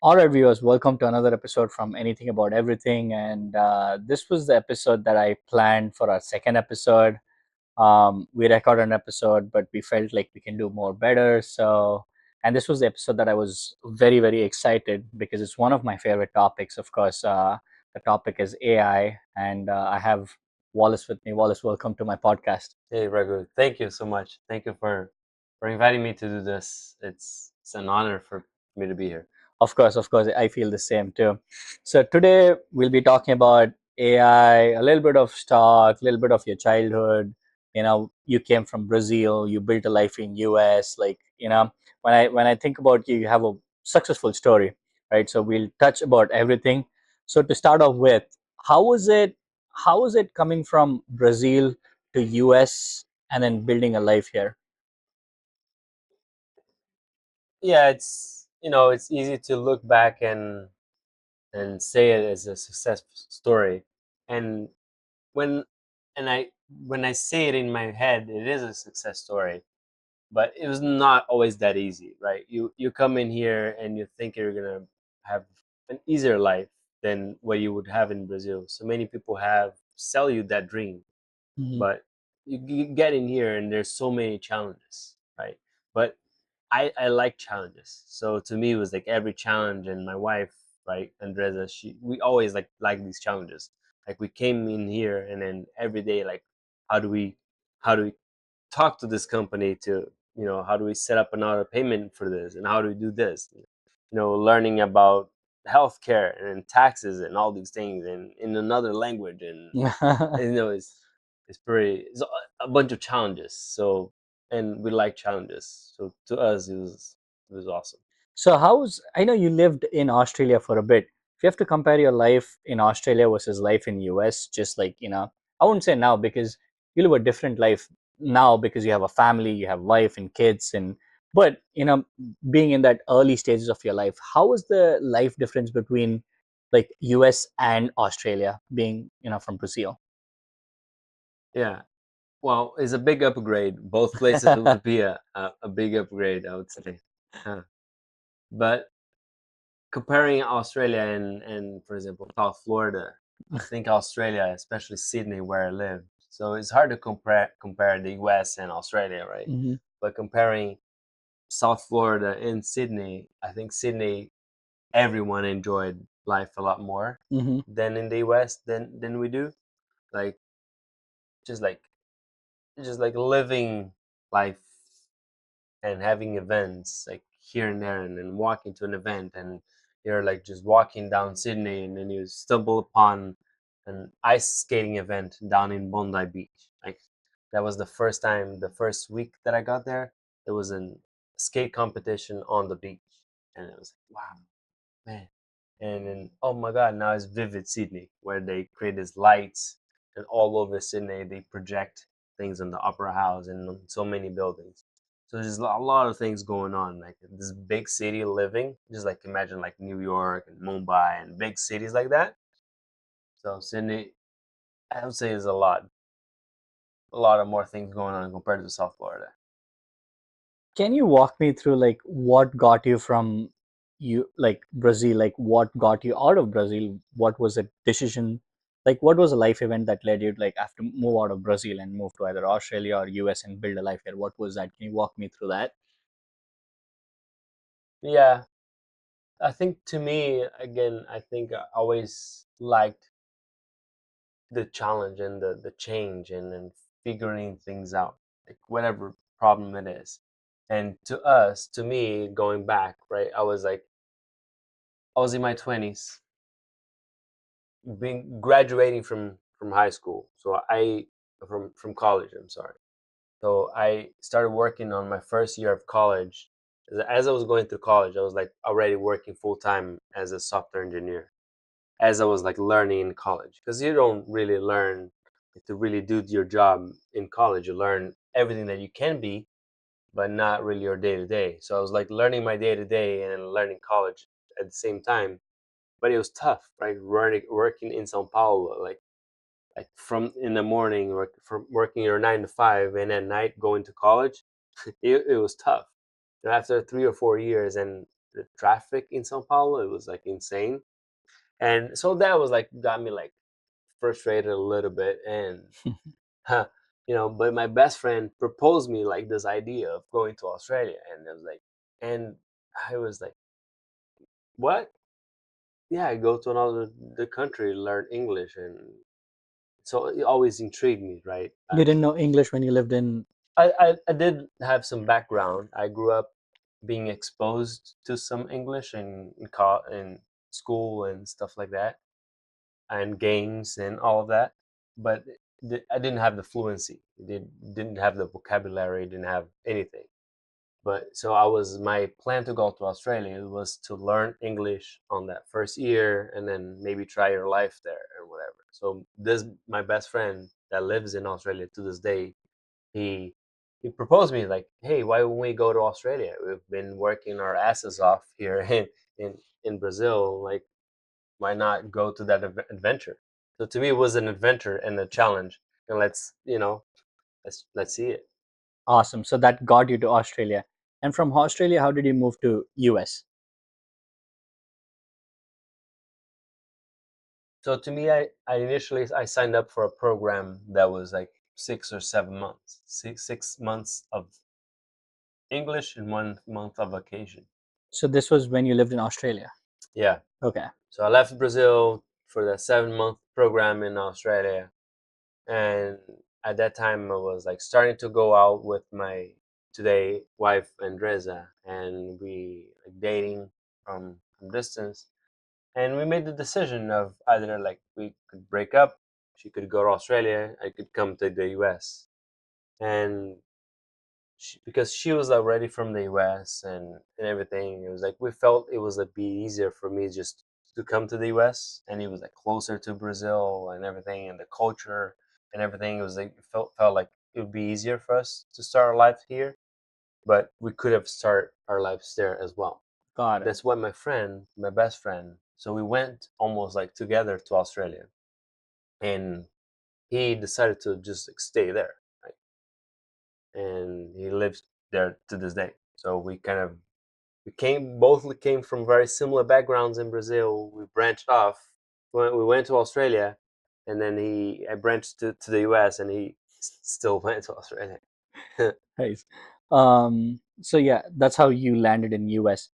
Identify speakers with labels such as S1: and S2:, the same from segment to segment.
S1: All right, viewers, welcome to another episode from Anything About Everything. And this was the episode that I planned for our second episode. We recorded an episode, but we felt like we can do more better. And this was the episode that I was very, very excited because it's one of my favorite topics. Of course, the topic is AI, and I have Wallace with me. Wallace, welcome to my podcast.
S2: Hey, Raghu, thank you so much. Thank you for inviting me to do this. It's an honor for me to be here.
S1: Of course, I feel the same too. So today we'll be talking about AI, a little bit of stock, a little bit of your childhood. You came from Brazil, you built a life in US. When I think about you, you have a successful story, right? So we'll touch about everything. So to start off with, how was it? How was it coming from Brazil to US and then building a life here?
S2: Yeah, it's easy to look back and say it as a success story. And when and I when I say it in my head, it is a success story. But it was not always that easy, right? You come in here and you think you're gonna have an easier life than what you would have in Brazil. So many people have sell you that dream,
S1: Mhm.
S2: but you get in here and there's so many challenges, right? But I like challenges, so to me it was like every challenge. And my wife, right, Andresa, she we always like these challenges. Like we came in here and then every day, like, how do we how do we talk to this company to, how do we set up an auto payment for this, and how do we do this, learning about healthcare and taxes and all these things in another language. And it's a bunch of challenges. So, and we like challenges. So to us, it was awesome.
S1: So I know you lived in Australia for a bit. If you have to compare your life in Australia versus life in US, just like, I wouldn't say now because you live a different life now because you have a family, you have wife and kids but being in that early stages of your life, how was the life difference between like US and Australia being, from Brazil?
S2: Yeah. Well, it's a big upgrade. Both places would be a big upgrade, I would say. Huh. But comparing Australia and for example South Florida, I think Australia, especially Sydney, where I live, so it's hard to compare the U.S. and Australia, right?
S1: Hmm.
S2: But comparing South Florida and Sydney, I think Sydney, everyone enjoyed life a lot more
S1: Hmm.
S2: than in the U.S. than we do. Like just like just like living life and having events like here and there, and then walking to an event, and you're like just walking down Sydney and then you stumble upon an ice skating event down in Bondi Beach. Like that was the first time, the first week that I got there, there was a skate competition on the beach, and it was like, wow, man. And then, oh my God, now it's Vivid Sydney, where they create these lights, and all over Sydney they project things on the Opera House and on so many buildings. So there's a lot of things going on, like this big city living. Just like imagine like New York and Mumbai and big cities like that. So Sydney, I would say, is a lot of more things going on compared to South Florida.
S1: Can you walk me through like what got you from you like Brazil, like what got you out of Brazil? What was a decision? Like what was a life event that led you to like have to move out of Brazil and move to either Australia or US and build a life here? What was that? Can you walk me through that?
S2: Yeah, I think to me, again, I think I always liked the challenge and the change, and figuring things out, like whatever problem it is. And to me, going back, right, I was in my 20s, being graduating from high school. So I from college, I'm sorry. So I started working on my first year of college. As I was going through college, I was like already working full time as a software engineer, as I was like learning in college, because you don't really learn to really do your job in college. You learn everything that you can be, but not really your day to day. So I was like learning my day to day and learning college at the same time. But it was tough, right? Working in Sao Paulo, like from in the morning, from working your 9 to 5, and at night going to college. It was tough. After 3 or 4 years, and the traffic in Sao Paulo. It was like insane, and so that was like got me like frustrated a little bit, and huh, but my best friend proposed me like this idea of going to Australia, and I was like, and I was like, what? Yeah, go to another the country, learn English, and so it always intrigued me, right?
S1: You didn't know English when you lived in.
S2: I did have some background. I grew up being exposed to some English in school and stuff like that, and games and all of that, but I didn't have the fluency. Didn't have the vocabulary. Didn't have anything. But so I was my plan to go to Australia was to learn English on that first year and then maybe try your life there or whatever. So this my best friend that lives in Australia to this day, he he proposed me like, hey, why won't we go to Australia? We've been working our asses off here in Brazil. Like, why not go to that adventure? So to me, it was an adventure and a challenge, and let's see it.
S1: Awesome. So that got you to Australia. And from Australia, how did you move to US?
S2: So to me, I initially I signed up for a program that was like 6 or 7 months, 6 months of English and 1 month of vacation.
S1: So this was when you lived in Australia.
S2: Yeah.
S1: Okay.
S2: So I left Brazil for that 7 month program in Australia, and at that time I was like starting to go out with my today wife Andresa, and we like dating from distance, and we made the decision of either like we could break up, she could go to Australia, I could come to the US, and because she was already from the US and everything, it was like we felt it was a bit easier for me just to come to the US, and it was like closer to Brazil and everything, and the culture and everything. It was like it felt like it would be easier for us to start our life here, but we could have started our lives there as well.
S1: Got it.
S2: That's why my best friend, so we went almost like together to Australia, and he decided to just like stay there, right? And he lives there to this day. So we came from very similar backgrounds in Brazil. We branched off. We went to Australia, and then I branched to the US, and he still went to Australia.
S1: Nice. So yeah, that's how you landed in US.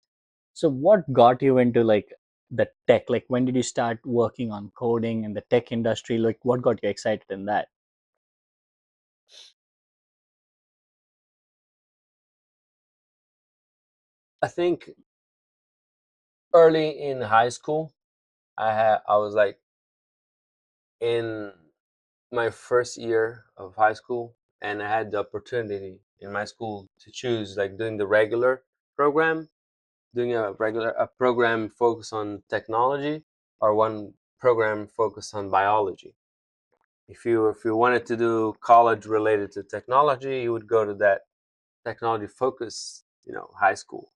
S1: So what got you into like the tech? Like when did you start working on coding in the tech industry? Like what got you excited in that?
S2: I think early in high school, I was like in my first year of high school, and I had the opportunity in my school to choose like doing the regular program, doing a program focused on technology, or one program focused on biology. If you wanted to do college related to technology, you would go to that technology focus, high school.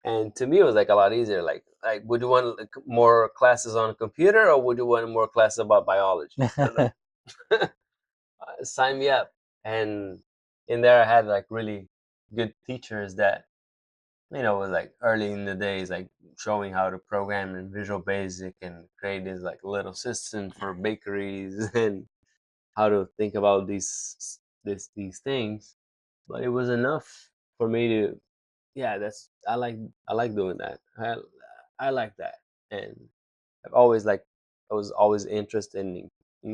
S2: And to me, it was like a lot easier. Like, would you want like more classes on computer, or would you want more classes about biology? I was like, sign me up. And in there, I had like really good teachers that was like early in the days, like showing how to program in Visual Basic and create this like little system for bakeries and how to think about these things. But it was enough for me to, yeah, that's I like doing that. I like that, and I've always like I was always interested in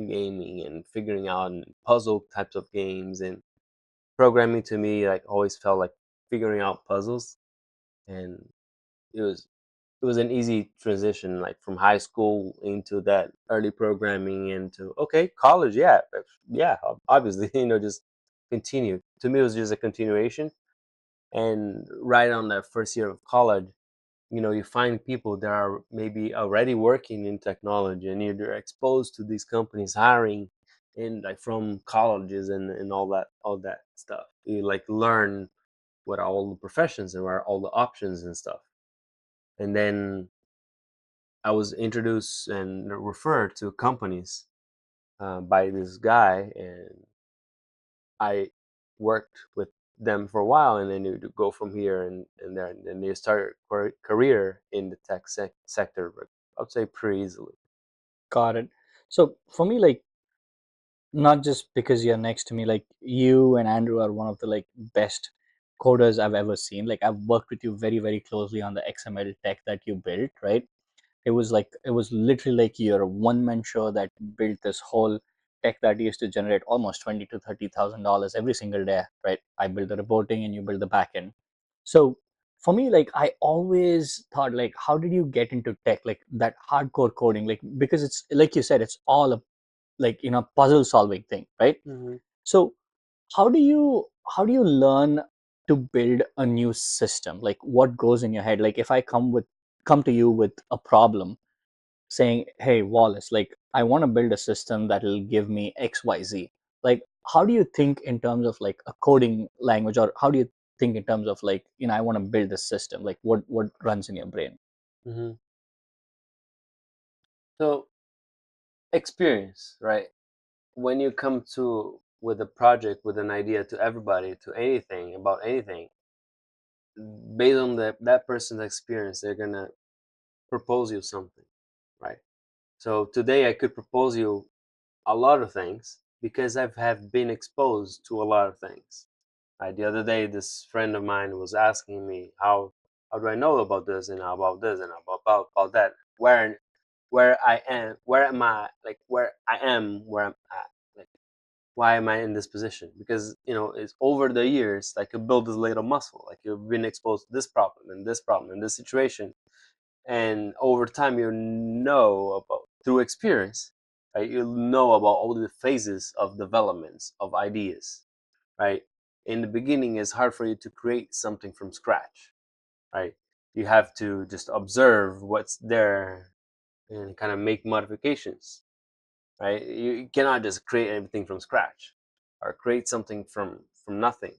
S2: gaming and figuring out puzzle types of games, and programming to me like always felt like figuring out puzzles, and it was it was an easy transition like from high school into that early programming into okay college, yeah, yeah, obviously just continue. To me it was just a continuation, and right on that first year of college, you find people that are maybe already working in technology, and you're exposed to these companies hiring in like from colleges and all that stuff. You like learn what are all the professions and what are all the options and stuff. And then I was introduced and referred to companies by this guy, and I worked with them for a while, and then you go from here and there, and then you start a career in the tech sector. I'd say pretty easily.
S1: Got it. So for me, like, not just because you're next to me, like you and Andrew are one of the like best coders I've ever seen. Like I've worked with you very, very closely on the XML tech that you built, right? It was literally like you're a one-man show that built this whole tech that used to generate almost 20 to $30,000 every single day, right? I build the reporting and you build the backend. So for me, like I always thought, like, how did you get into tech, like that hardcore coding? Like because it's like you said, it's all a like puzzle solving thing, right?
S2: Hmm.
S1: So how do you learn to build a new system? Like what goes in your head? Like if I come to you with a problem saying, hey Wallace, like I want to build a system that will give me XYZ, like how do you think in terms of like a coding language, or how do you think in terms of like I want to build this system? Like what runs in your brain?
S2: Hmm. So experience, right? When you come to with a project, with an idea, to everybody, to anything about anything, based on that person's experience, they're gonna propose you something, right? So today I could propose you a lot of things because I have been exposed to a lot of things. Right? The other day, this friend of mine was asking me how do I know about this and about this and about that, where I am, where am I, like where I am, where I'm at, like why am I in this position? Because it's over the years, like you build this little muscle, like you've been exposed to this problem and this problem and this situation, and over time you know about through experience, right? You know about all the phases of developments of ideas, right? In the beginning, it's hard for you to create something from scratch, right? You have to just observe what's there and kind of make modifications, right? You cannot just create everything from scratch or create something from nothing.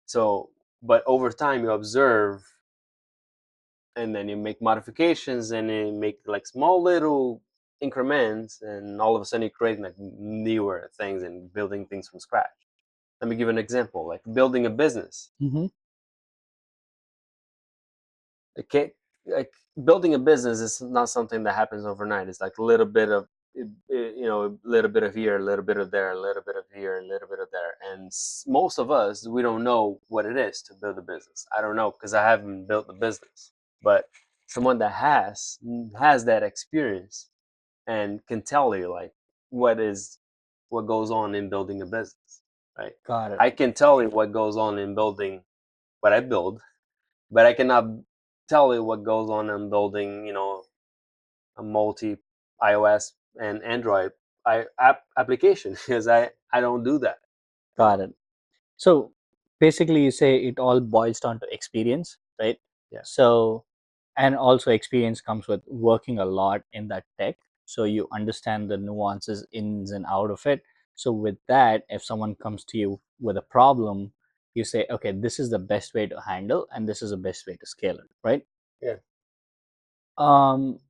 S2: So, but over time you observe, and then you make modifications, and you make like small little increments, and all of a sudden you create like newer things and building things from scratch. Let me give an example, like building a business.
S1: Hmm.
S2: Okay, like building a business is not something that happens overnight. It's like a little bit of a little bit of here, a little bit of there, a little bit of here, a little bit of there, and most of us, we don't know what it is to build a business. I don't know because I haven't built a business, but someone that has that experience and can tell you like what is what goes on in building a business, right?
S1: Got it.
S2: I can tell you what goes on in building what I build, but I cannot tell you what goes on in building, a multi iOS and Android application because I don't do that, you
S1: Got
S2: know.
S1: it. So basically, you say it all boils down to experience, right?
S2: Yeah,
S1: So, and also experience comes with working a lot in that tech. So you understand the nuances ins and out of it. So with that, if someone comes to you with a problem, you say, okay, this is the best way to handle, and this is the best way to scale it, right?
S2: yeah.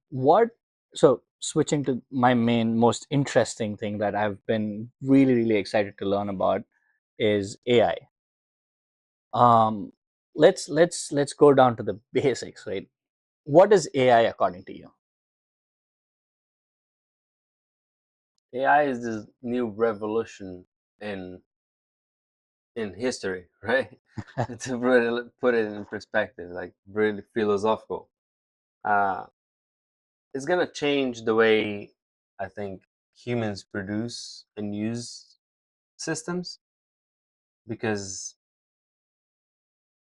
S1: What? So switching to my main, most interesting thing that I've been really, really excited to learn about is AI. um let's go down to the basics, right? What is AI according to you?
S2: AI is this new revolution in history, right? To really put it in perspective, like really philosophical. Uh, it's gonna change the way I think humans produce and use systems because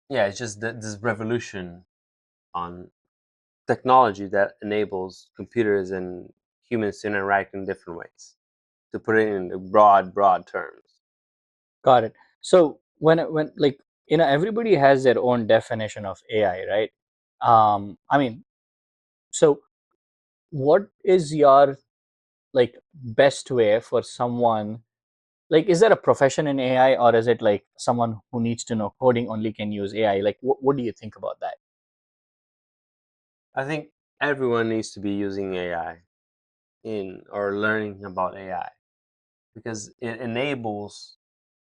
S2: yeah, it's just this revolution on technology that enables computers and humans to interact in different ways. To put it in broad terms.
S1: Got it. So when like everybody has their own definition of AI, right? I mean, so what is your like best way for someone, like is there a profession in AI, or is it like someone who needs to know coding only can use AI? Like what do you think about that?
S2: I think everyone needs to be using AI in or learning about AI because it enables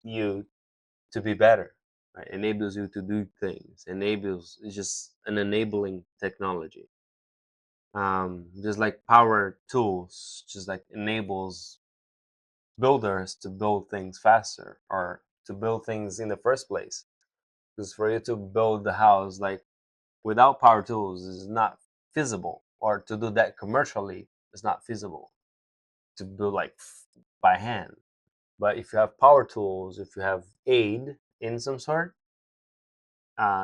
S2: you to be better. right? Enables you to do things. Enables It's just an enabling technology. Just like power tools, just like enables builders to build things faster or to build things in the first place. Because for you to build the house, like without power tools, is not feasible, or to do that commercially is not feasible to do like by hand. But if you have power tools, if you have aid in some sort,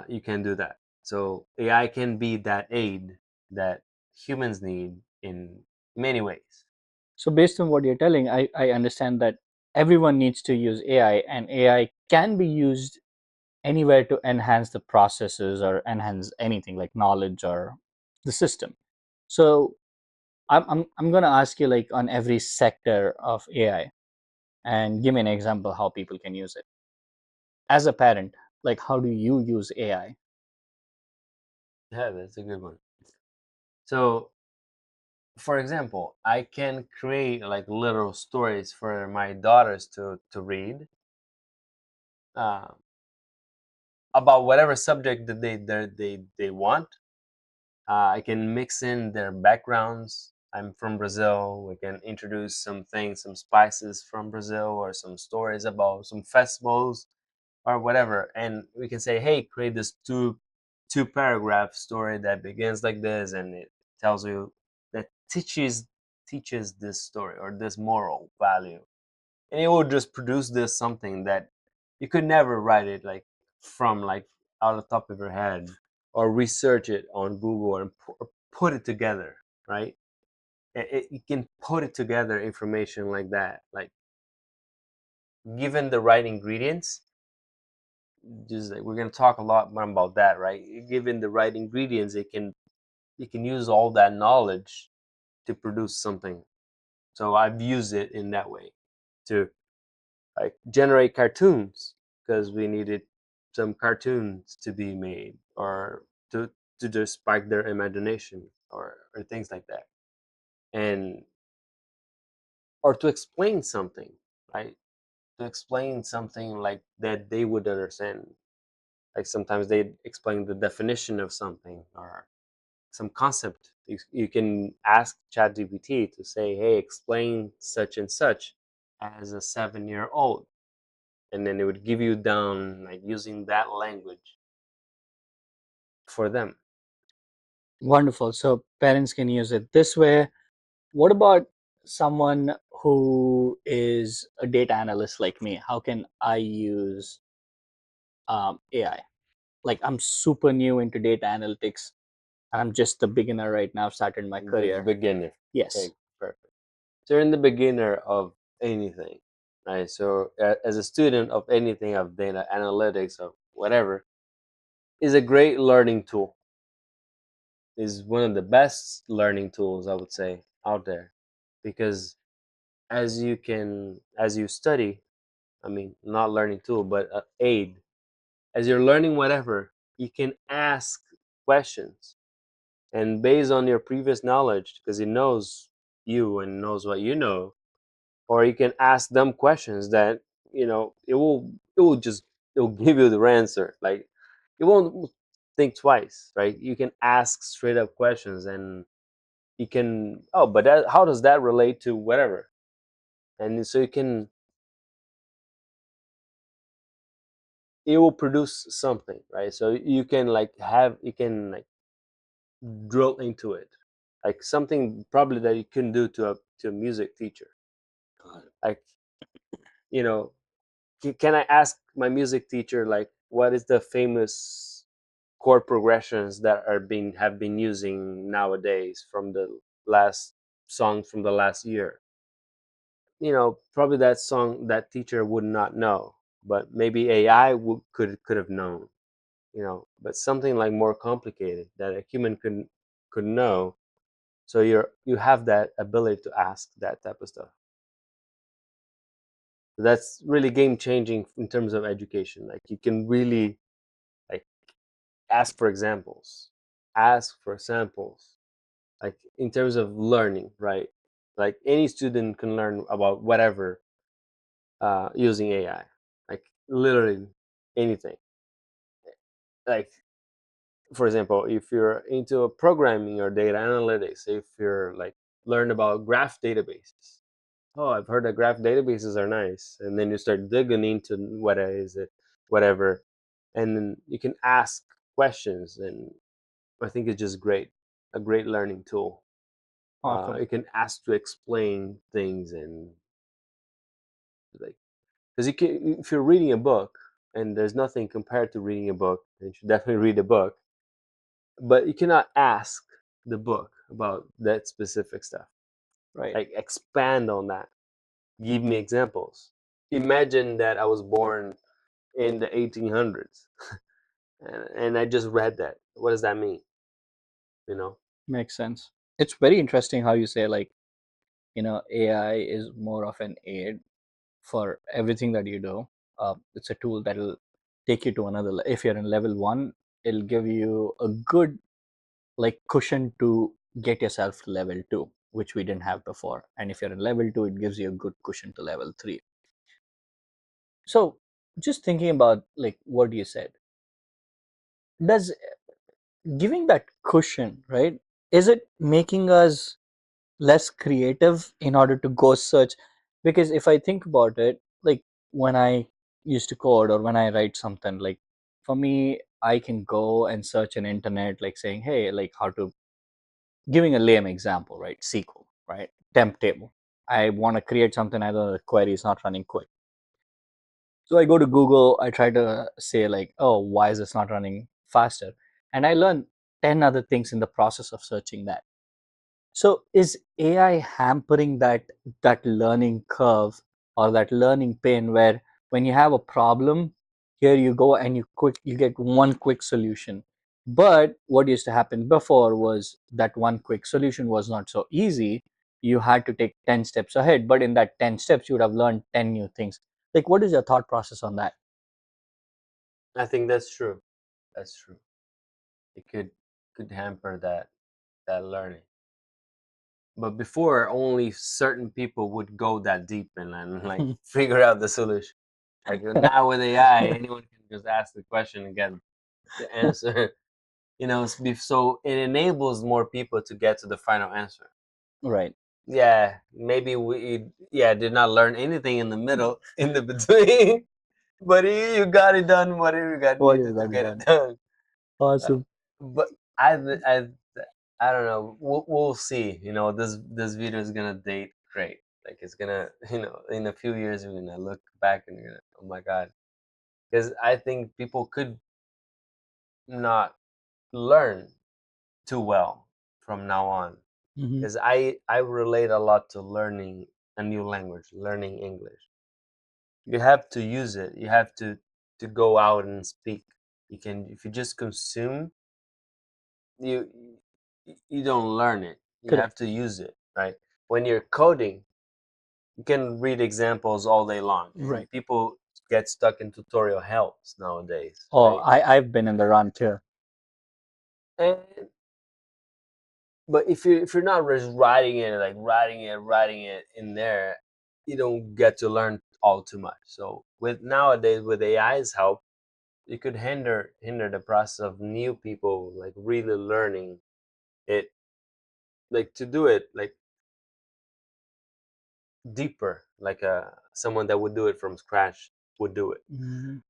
S2: you can do that. So AI can be that aid that humans need in many ways.
S1: So based on what you're telling, I understand that everyone needs to use AI, and AI can be used anywhere to enhance the processes or enhance anything like knowledge or the system. So I'm going to ask you like on every sector of AI and give me an example how people can use it. As a parent, like how do you use AI?
S2: Yeah, that's a good one. So, for example, I can create like little stories for my daughters to read, uh, about whatever subject that they want. I can mix in their backgrounds. I'm from Brazil. We can introduce some things, some spices from Brazil, or some stories about some festivals or whatever. And we can say, hey, create this two paragraph story that begins like this, and it tells you that teaches this story or this moral value, and it will just produce this something that you could never write it like from like out of the top of your head, or research it on Google and put it together, right? You can put it together information like that, like given the right ingredients. Just like we're gonna talk a lot more about that, right? Given the right ingredients, you can use all that knowledge to produce something. So I've used it in that way to like generate cartoons because we needed some cartoons to be made, or to just spark their imagination, or things like that, and or to explain something, right? To explain something like that they would understand. Like sometimes they explain the definition of something or some concept. You can ask ChatGPT to say, hey, explain such and such as a 7-year old, and then it would give you down like using that language for them.
S1: Wonderful. So parents can use it this way. What about someone who is a data analyst like me? How can I use AI? Like I'm super new into data analytics. I'm just a beginner right now, started my
S2: The
S1: career.
S2: beginner.
S1: Yes.
S2: Okay, perfect. So you're in the beginner of anything, right? So as a student of anything, of data analytics or whatever, is a great learning tool. Is one of the best learning tools, I would say, out there, because as you study, I mean, not learning tool, but aid. As you're learning whatever, you can ask questions, and based on your previous knowledge, because it knows you and knows what you know, or you can ask them questions that it will give you the answer. Like it won't think twice, right? You can ask straight up questions, and you can, oh, but how does that relate to whatever? And so it will produce something, right? So you can like drill into it, like something probably that you couldn't do to a music teacher. Like, you know, can I ask my music teacher like what is the famous chord progressions that are being have been using nowadays from the last songs from the last year? Probably that song that teacher would not know, but maybe AI could have known. But something like more complicated that a human could know. So you have that ability to ask that type of stuff. That's really game changing in terms of education. Like you can really like ask for examples, ask for samples, like in terms of learning, right? Like any student can learn about whatever using AI, like literally anything. like, for example, if you're into programming or data analytics, if you're like learn about graph databases, oh, I've heard that graph databases are nice, and then you start digging into what is it, whatever, and then you can ask questions, and I think it's just great, a great learning tool.
S1: Awesome.
S2: You can ask to explain things, and like, because you can, if you're reading a book, and there's nothing compared to reading a book, and you should definitely read a book, but you cannot ask the book about that specific stuff.
S1: Right.
S2: Like, expand on that. Give me examples. Imagine that I was born in the 1800s, and I just read that. What does that mean? You know?
S1: Makes sense. It's very interesting how you say, like, AI is more of an aid for everything that you do. It's a tool that will take you to another. If you're in level one, it'll give you a good like cushion to get yourself to level two, which we didn't have before. And if you're in level two, it gives you a good cushion to level three. So just thinking about like what you said, does giving that cushion, right? Is it making us less creative in order to go search? Because if I think about it, like when I used to code or when I write something, like for me, I can go and search an internet, like saying, hey, like how to, giving a lame example, right? SQL, right? Temp table. I want to create something, I don't know, the query is not running quick. So I go to Google, I try to say like, oh, why is this not running faster? And I learn 10 other things in the process of searching that. So is AI hampering that learning curve or that learning pain where when you have a problem, here you go and you get one quick solution. But what used to happen before was that one quick solution was not so easy. You had to take 10 steps ahead, but in that 10 steps you would have learned 10 new things. Like what is your thought process on that?
S2: I think that's true. That's true. It could hamper that learning. But before, only certain people would go that deep and like figure out the solution. Like now with AI, anyone can just ask the question and get the answer. So it enables more people to get to the final answer.
S1: Right.
S2: Yeah, maybe we did not learn anything in the middle, in the between, but you got it done. Whatever you got
S1: What you
S2: needed to
S1: got it
S2: get it
S1: done.
S2: done. Uh,
S1: Awesome.
S2: but I I don't know. We'll see. This video is gonna date great. Like it's gonna, in a few years we're gonna look back and you're gonna, oh my god, because I think people could not learn too well from now on.
S1: Hmm.
S2: Because I relate a lot to learning a new language, learning English. You have to use it. You have to go out and speak. You can, if you just consume, you you don't learn it. You
S1: Correct.
S2: have to use it, right? When you're coding, you can read examples all day long, and
S1: Right.
S2: people get stuck in tutorial helps nowadays,
S1: Oh,
S2: right?
S1: I've been in the run too.
S2: And but if you're not just writing it, like writing it in there, you don't get to learn all too much. So with nowadays, with AI's help, you could hinder the process of new people like really learning it, like to do it like deeper, like someone that would do it from scratch would do it.
S1: Mhm.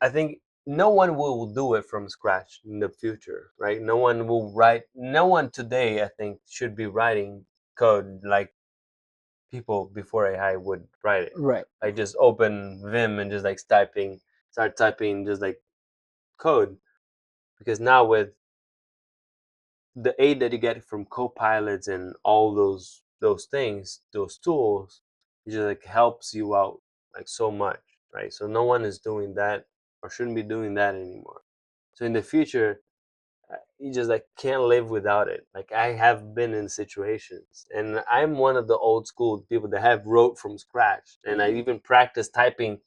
S2: I think no one will do it from scratch in the future, right? No one will write. No one today, I think, should be writing code like people before AI would write it.
S1: Right.
S2: Like just open Vim and just like start typing just like code. Because now with the aid that you get from co-pilots and all those things, those tools, it just like helps you out like so much, right? So no one is doing that or shouldn't be doing that anymore. So in the future, you just like can't live without it. Like I have been in situations, and I'm one of the old school people that have wrote from scratch, and I even practice typing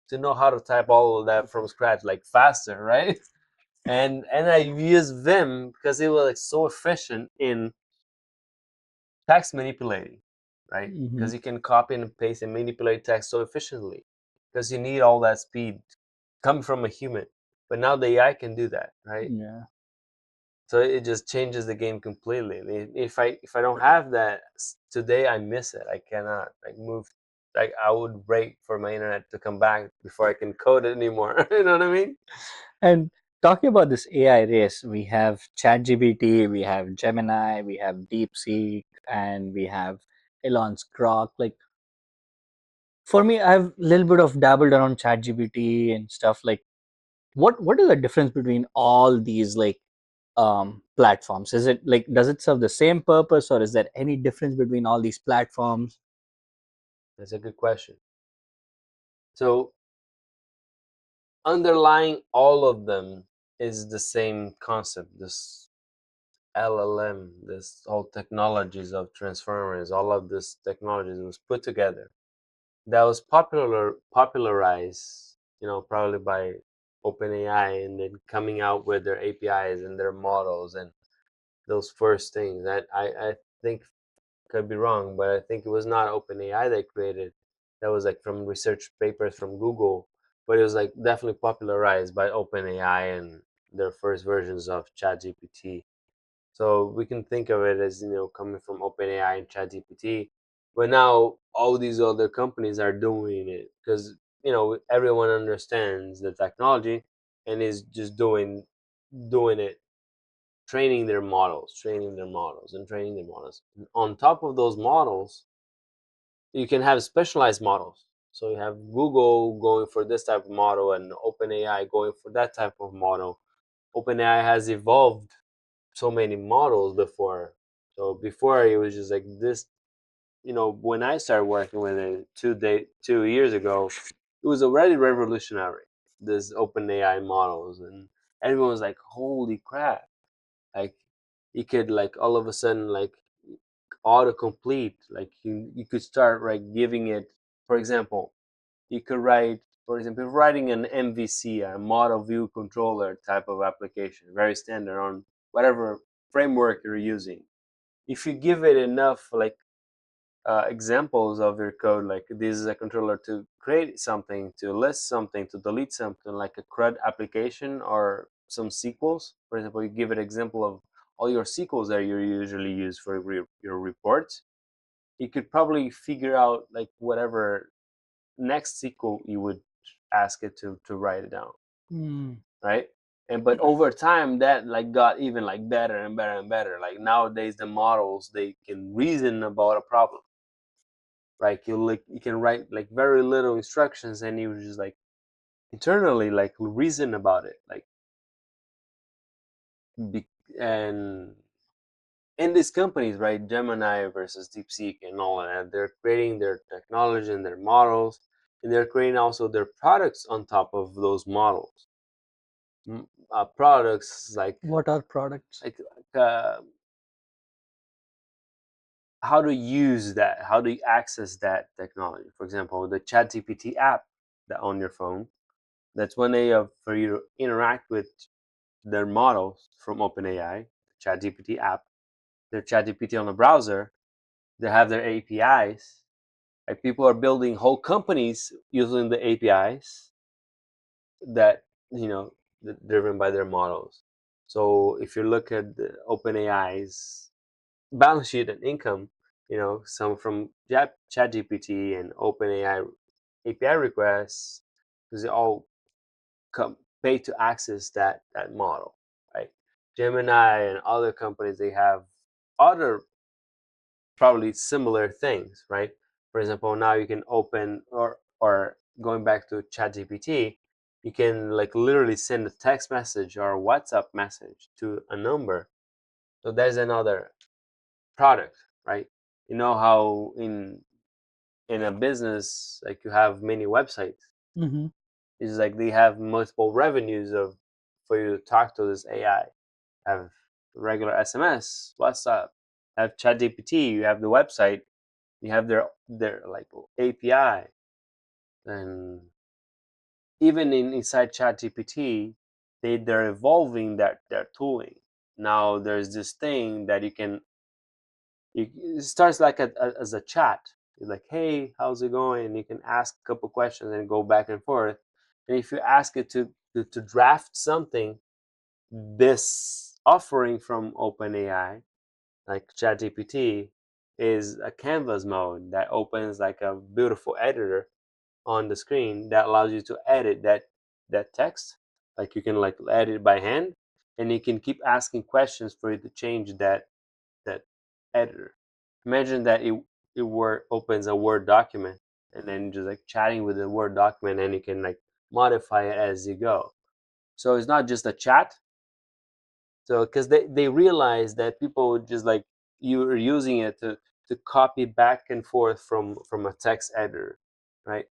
S2: to know how to type all of that from scratch, like faster, right? And I use Vim because it was like so efficient in text manipulating, right?
S1: Hmm.
S2: Because you can copy and paste and manipulate text so efficiently because you need all that speed coming from a human. But now the AI can do that, right?
S1: Yeah.
S2: So it just changes the game completely. If I don't have that today, I miss it. I cannot like move. Like I would wait for my internet to come back before I can code it anymore. You know what I mean?
S1: And talking about this AI race, we have ChatGPT, we have Gemini, we have DeepSeek, and we have Elon's Grok. Like for me, I've a little bit of dabbled around ChatGPT and stuff. Like, what is the difference between all these like platforms? Is it like, does it serve the same purpose, or is there any difference between all these platforms?
S2: That's a good question. So underlying all of them is the same concept. This LLM, this whole technologies of transformers, all of this technologies was put together. That was popularized, probably by OpenAI, and then coming out with their APIs and their models and those first things. I think, could be wrong, but I think it was not OpenAI that created. That was like from research papers from Google, but it was like definitely popularized by OpenAI and their first versions of ChatGPT. So we can think of it as coming from OpenAI and ChatGPT, but now all these other companies are doing it because everyone understands the technology and is just doing it, training their models, and training their models. On top of those models, you can have specialized models. So you have Google going for this type of model and OpenAI going for that type of model. OpenAI has evolved so many models before. So before it was just like this, when I started working with it 2 years ago, it was already revolutionary. This OpenAI models, and everyone was like, "Holy crap!" Like you could like all of a sudden like autocomplete. Like you could start like giving it, for example, you could write, for example, writing an MVC, a model view controller type of application, very standard on whatever framework you're using. If you give it enough like examples of your code, like this is a controller to create something, to list something, to delete something, like a CRUD application or some SQLs. For example, you give it example of all your SQLs that you usually use for your reports. You could probably figure out like whatever next SQL you would ask it to write it down,
S1: Hmm.
S2: right? And but over time that like got even like better and better and better. Like nowadays the models they can reason about a problem. Right, you can write like very little instructions and you just like internally like reason about it, like be, and in these companies, right, Gemini versus DeepSeek and all of that, they're creating their technology and their models, and they're creating also their products on top of those models. Products
S1: What are products?
S2: like how to use that, how do you access that technology. For example, the ChatGPT app that on your phone, that's one way of for you to interact with their models from OpenAI, ChatGPT app, their ChatGPT on the browser. They have their APIs. Like people are building whole companies using the APIs that driven by their models. So if you look at the OpenAI's balance sheet and income, some from ChatGPT and OpenAI API requests, because they all pay to access that model, right? Gemini and other companies they have other probably similar things, right? For example, now you can open or going back to ChatGPT, you can like literally send a text message or a WhatsApp message to a number. So there's another product, right? You know how in a business like you have many websites.
S1: Hmm.
S2: It's like they have multiple revenues of for you to talk to this AI. Have regular SMS, WhatsApp, have ChatGPT, you have the website, you have their like API, and even inside ChatGPT, they're evolving their tooling. Now there's this thing that it starts like as a chat. You're like, hey, how's it going? And you can ask a couple questions and go back and forth. And if you ask it to to draft something, this offering from OpenAI, like ChatGPT, is a canvas mode that opens like a beautiful editor on the screen that allows you to edit that text. Like you can like edit by hand, and you can keep asking questions for you to change that editor. Imagine that it word opens a Word document, and then just like chatting with the Word document, and you can like modify it as you go. So it's not just a chat. So because they realize that people would just like you are using it to copy back and forth from a text editor, right?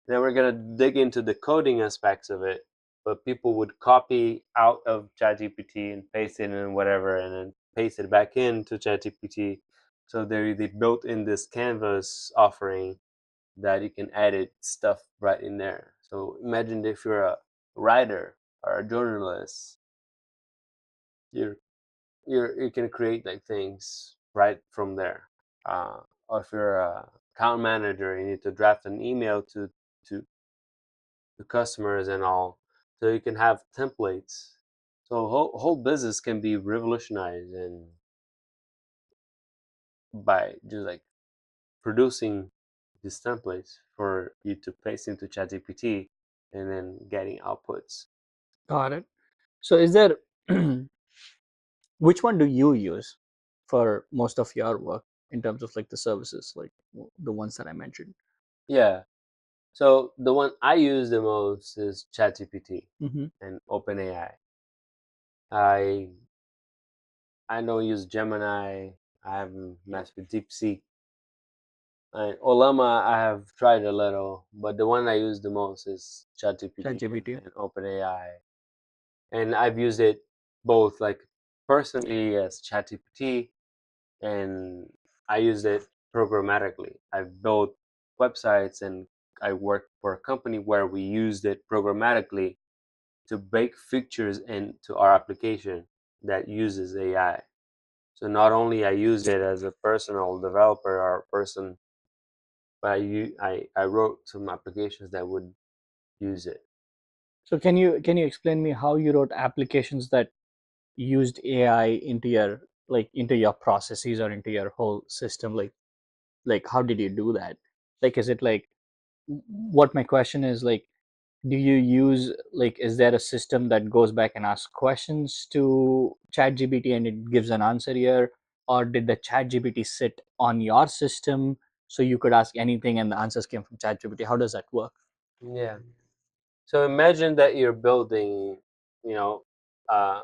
S2: Then we're gonna dig into the coding aspects of it, but people would copy out of ChatGPT and paste it in whatever, and then paste it back into ChatGPT. So they built in this canvas offering that you can edit stuff right in there. So imagine if you're a writer or a journalist, you're you can create like things right from there. Or if you're a account manager, you need to draft an email to to customers and all, so you can have templates. So whole business can be revolutionized and by just like producing these templates for you to paste into ChatGPT and then getting outputs.
S1: Got it. So is there which one do you use for most of your work in terms of like the services, like the ones that I mentioned?
S2: Yeah. So the one I use the most is ChatGPT
S1: Mm-hmm.
S2: and OpenAI. I I don't use Gemini. I haven't messed with DeepSeek. And Olama, I have tried a little, but the one I use the most is ChatGPT
S1: ChatGPT.
S2: and OpenAI. And I've used it both like personally as ChatGPT, and I used it programmatically. I've built websites and I worked for a company where we used it programmatically to bake features into our application that uses AI. So not only I use it as a personal developer or person, but I wrote some applications that would use it.
S1: So can you explain me how you wrote applications that used AI into your into your processes or into your whole system? Like how did you do that? Like is it like what my question is like, do you use like is there a system that goes back and asks questions to ChatGPT and it gives an answer here, or did the ChatGPT sit on your system so you could ask anything and the answers came from ChatGPT? How does that work?
S2: Yeah. So imagine that you're building, you know, uh,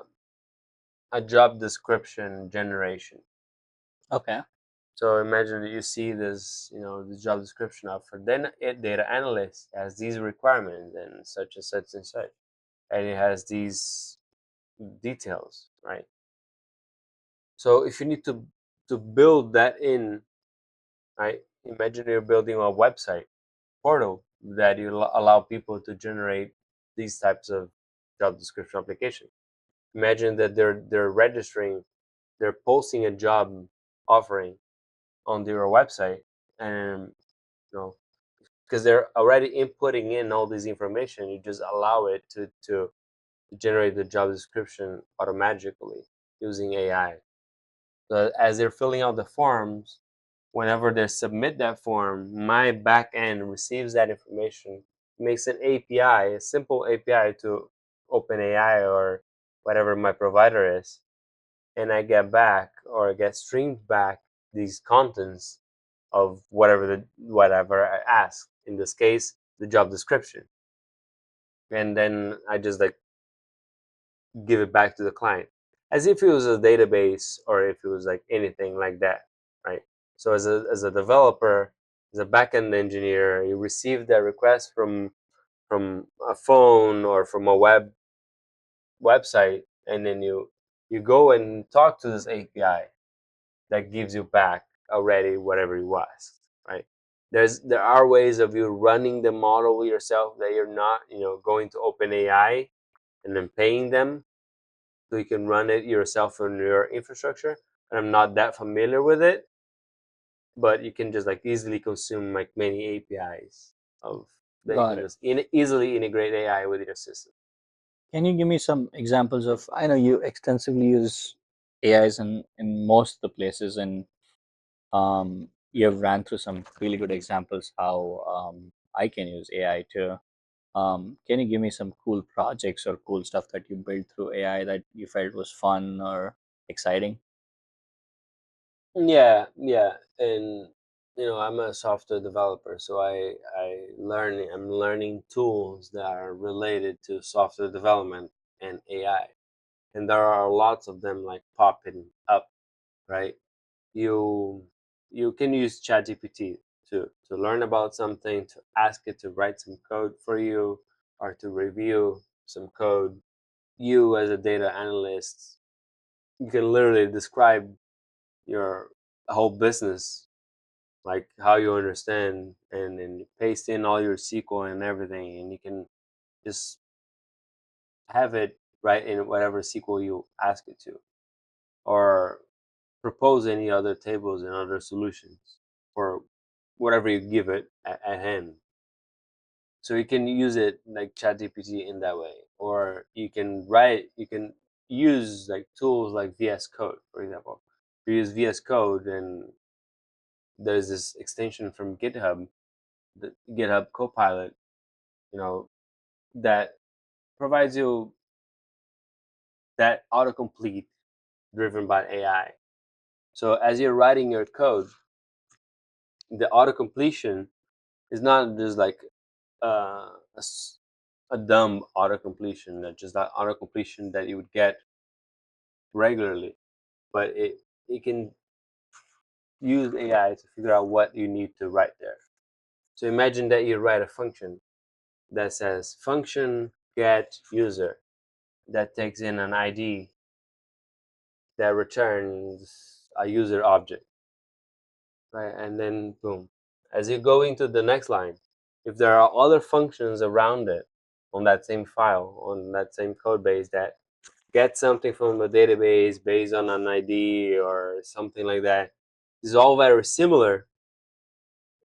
S2: a job description generation.
S1: Okay.
S2: So imagine that you see this, the job description of for then a data analyst has these requirements and such and such, and it has these details, right? So if you need to build that in, right? Imagine you're building a website portal that you allow people to generate these types of job description application. Imagine that they're registering, they're posting a job offering on their website, and you know because they're already inputting in all this information, you just allow it to generate the job description automatically using AI. So as they're filling out the forms, whenever they submit that form, my back end receives that information, makes an API, a simple API to OpenAI or whatever my provider is, and I get back or get streamed back these contents of whatever I ask. In this case, the job description, and then I just like give it back to the client as if it was a database or if it was like anything like that, right? So as a developer, as a backend engineer, you receive that request from a phone or from a website, and then you go and talk to this API that gives you back already whatever you asked, right? There are ways of you running the model yourself that you're not, going to OpenAI and then paying them so you can run it yourself on your infrastructure. And I'm not that familiar with it, but you can just like easily consume like many APIs of that you
S1: Got
S2: can
S1: it.
S2: just easily integrate AI with your system.
S1: Can you give me some examples of? I know you extensively use AIs in most of the places, and you have ran through some really good examples how I can use AI too. Can you give me some cool projects or cool stuff that you built through AI that you felt was fun or exciting?
S2: Yeah, yeah, and I'm a software developer, so I'm learning tools that are related to software development and AI, and there are lots of them like popping up, right? You you can use ChatGPT to learn about something, to ask it to write some code for you, or to review some code. You as a data analyst, you can literally describe your whole business, like how you understand, and then you paste in all your SQL and everything, and you can just have it write in whatever SQL you ask it to, or propose any other tables and other solutions for whatever you give it at hand. So you can use it like ChatGPT in that way, or you can use like tools like VS Code, for example. You use VS Code, and there's this extension from GitHub, the GitHub Copilot, you know, that provides you that autocomplete driven by AI. So as you're writing your code, the autocompletion is not just like a dumb autocompletion, that just that autocompletion that you would get regularly, but it can use AI to figure out what you need to write there. So imagine that you write a function that says function get user, that takes in an ID that returns a user object, right? And then boom, as you go into the next line, if there are other functions around it on that same file, on that same code base, that get something from a database based on an ID or something like that, is all very similar,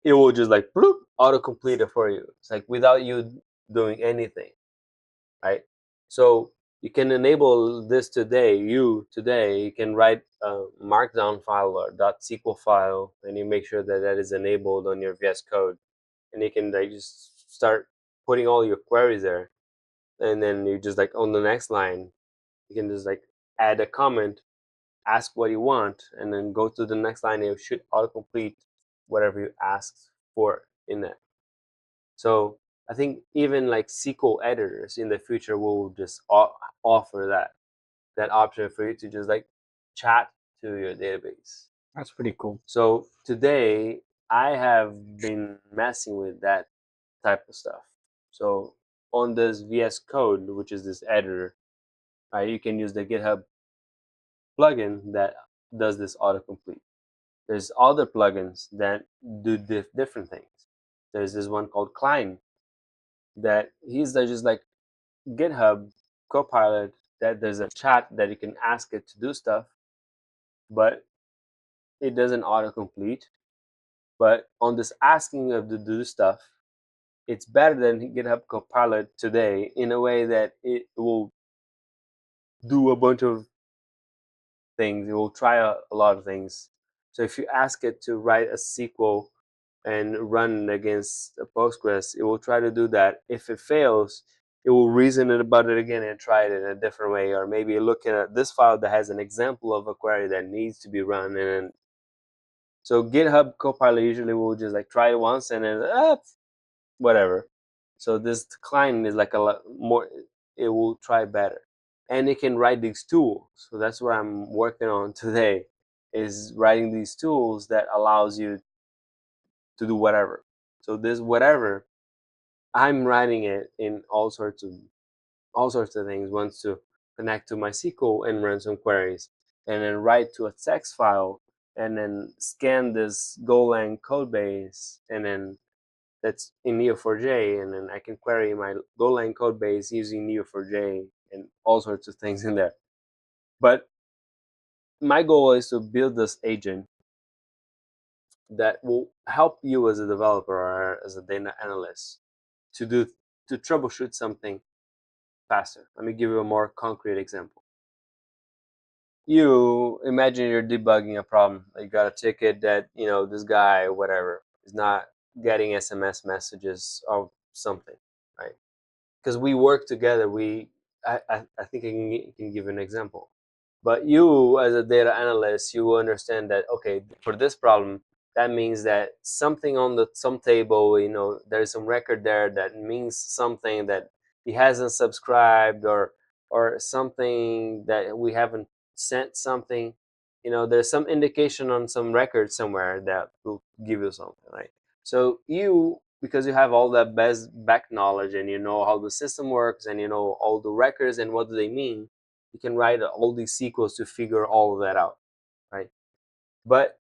S2: it will just like bloop, autocomplete it for you. It's like without you doing anything, right? So you can enable this today. You can write a markdown file or .sql file, and you make sure that that is enabled on your VS Code, and you can like just start putting all your queries there, and then you just like on the next line, you can just like add a comment, ask what you want, and then go to the next line. It should autocomplete whatever you asked for in that. So I think even like SQL editors in the future will just offer that option for you to just like chat to your database.
S1: That's pretty cool.
S2: So today I have been messing with that type of stuff. So on this VS Code, which is this editor, you can use the GitHub plugin that does this autocomplete. There's other plugins that do different things. There's this one called Klein that he's just like GitHub Copilot, that there's a chat that you can ask it to do stuff, but it doesn't autocomplete. But on this asking of to do stuff, it's better than GitHub Copilot today in a way that it will do a bunch of things. It will try a lot of things. So if you ask it to write a SQL and run against a Postgres, it will try to do that. If it fails, it will reason about it again and try it in a different way, or maybe look at this file that has an example of a query that needs to be run. And so GitHub Copilot usually will just like try it once and then whatever. So this client is like a lot more. It will try better, and it can write these tools. So that's what I'm working on today, is writing these tools that allows you to do whatever. So this whatever, I'm writing it in all sorts of things. Wants to connect to my SQL and run some queries, and then write to a text file, and then scan this Golang code base, and then that's in Neo4j, and then I can query my Golang code base using Neo4j and all sorts of things in there. But my goal is to build this agent that will help you as a developer or as a data analyst to do to troubleshoot something faster. Let me give you a more concrete example. You imagine you're debugging a problem. You got a ticket that, this guy, whatever, is not getting SMS messages of something, right? Because we work together. I think I can give an example. But you, as a data analyst, you will understand that, okay, for this problem, that means that something on the some table, there's some record there that means something that he hasn't subscribed, or something that we haven't sent something. There's some indication on some record somewhere that will give you something, right? So you, because you have all that best back knowledge, and you know how the system works, and you know all the records and what do they mean, you can write all these sequels to figure all of that out, right? But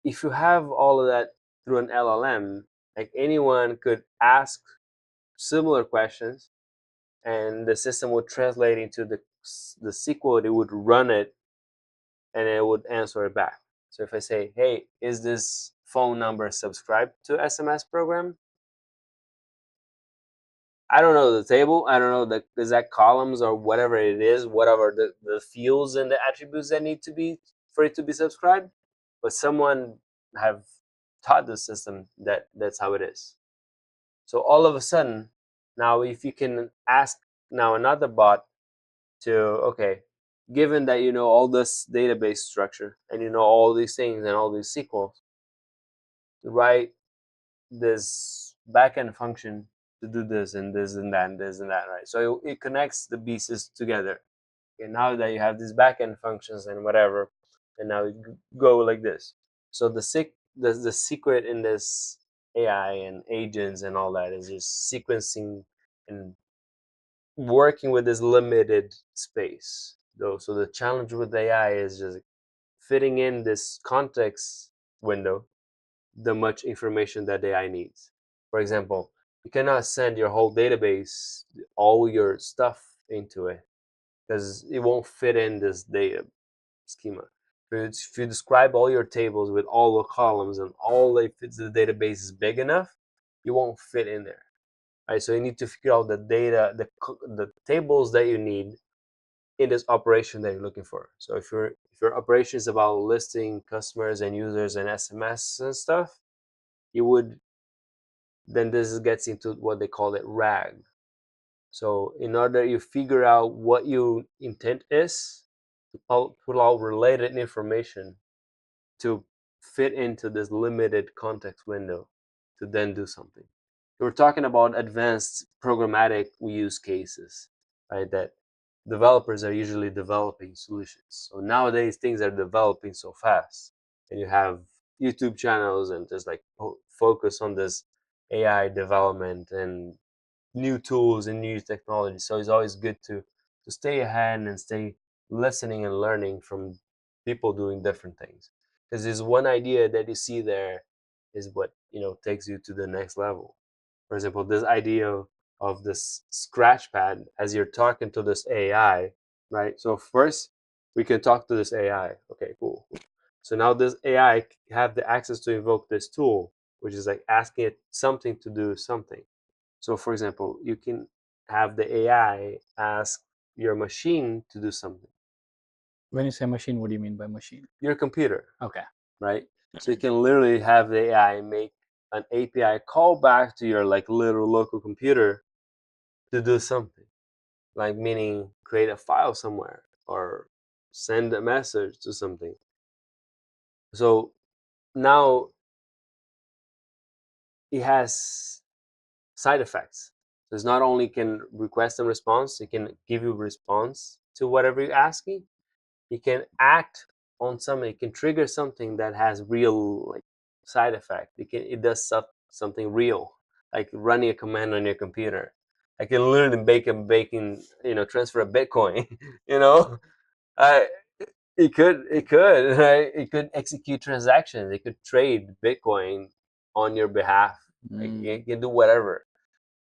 S2: if you have all of that through an LLM, like anyone could ask similar questions, and the system would translate into the SQL. It would run it, and it would answer it back. So if I say, "Hey, is this phone number subscribed to SMS program?" I don't know the table. I don't know the exact columns or whatever it is, whatever the fields and the attributes that need to be for it to be subscribed. But someone have taught the system that that's how it is. So all of a sudden, now if you can ask now another bot to, okay, given that you know all this database structure and you know all these things and all these sequels, write this backend function to do this and this and that and this and that, right? So it connects the pieces together. And now that you have these backend functions and whatever, and now you go like this. So the secret in this AI and agents and all that is just sequencing and working with this limited space. Though, so the challenge with AI is just fitting in this context window the much information that AI needs. For example, you cannot send your whole database, all your stuff into it, because it won't fit in this data schema. If you describe all your tables with all the columns and all if the database is big enough, you won't fit in there. Right? So you need to figure out the data, the tables that you need in this operation that you're looking for. So if your operation is about listing customers and users and SMS and stuff, you would then this gets into what they call it RAG. So in order you figure out what your intent is, to pull out related information to fit into this limited context window to then do something. We're talking about advanced programmatic use cases, right? That developers are usually developing solutions. So nowadays things are developing so fast, and you have YouTube channels and just like focus on this AI development and new tools and new technology. So it's always good to stay ahead and stay listening and learning from people doing different things. Because this one idea that you see there is what takes you to the next level. For example, this idea of this scratch pad as you're talking to this AI, right? So first we can talk to this AI. Okay, cool. So now this AI have the access to invoke this tool, which is like asking it something to do something. So, for example, you can have the AI ask your machine to do something.
S1: When you say machine, what do you mean by machine?
S2: Your computer,
S1: Okay.
S2: right? So you can literally have the AI make an API call back to your like little local computer to do something, like meaning create a file somewhere or send a message to something. So now it has side effects. So it's not only can request and response, it can give you response to whatever you're asking. It can act on something. It can trigger something that has real like side effect. It does something real, like running a command on your computer. I can literally transfer a Bitcoin. you know, I it could right. It could execute transactions. It could trade Bitcoin on your behalf. Like it can do whatever.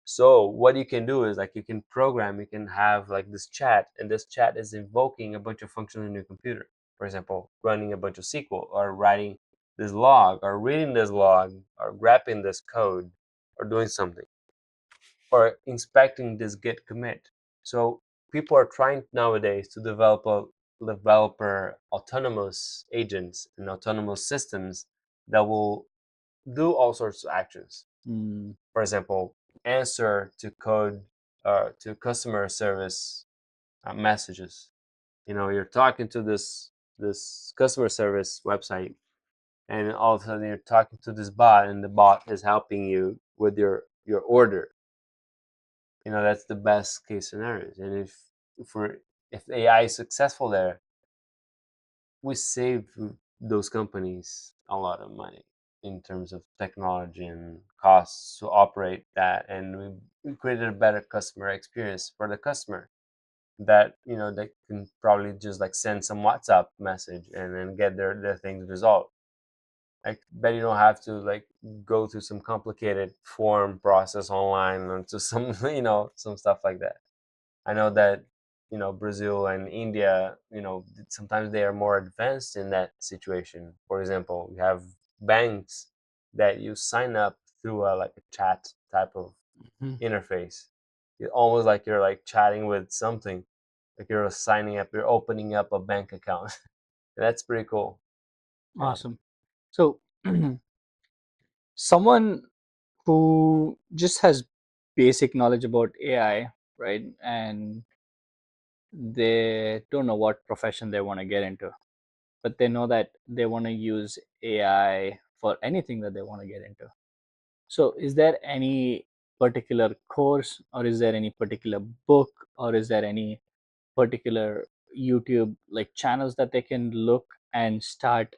S2: So what you can do is like you can program, you can have like this chat, and this chat is invoking a bunch of functions in your computer. For example, running a bunch of SQL, or writing this log, or reading this log, or grabbing this code, or doing something, or inspecting this git commit. So people are trying nowadays to developer autonomous agents and autonomous systems that will do all sorts of actions.
S1: Mm.
S2: For example, answer to code to customer service messages. You know, you're talking to this customer service website, and all of a sudden you're talking to this bot, and the bot is helping you with your order. You know, that's the best case scenarios. And if we're if AI is successful there, we save those companies a lot of money in terms of technology and costs to operate that, and we created a better customer experience for the customer, that you know they can probably just like send some WhatsApp message and then get their things resolved. I bet you don't have to like go through some complicated form process online or to some some stuff like that. I know that Brazil and India, sometimes they are more advanced in that situation. For example, you have banks that you sign up through like a chat type of
S1: Mhm.
S2: interface. It's almost like you're like chatting with something, like you're signing up, you're opening up a bank account. That's pretty cool. Yeah.
S1: Awesome. So, someone who just has basic knowledge about AI, right? And they don't know what profession they want to get into, but they know that they want to use AI for anything that they want to get into. So, is there any particular course, or is there any particular book, or is there any particular YouTube like channels that they can look and start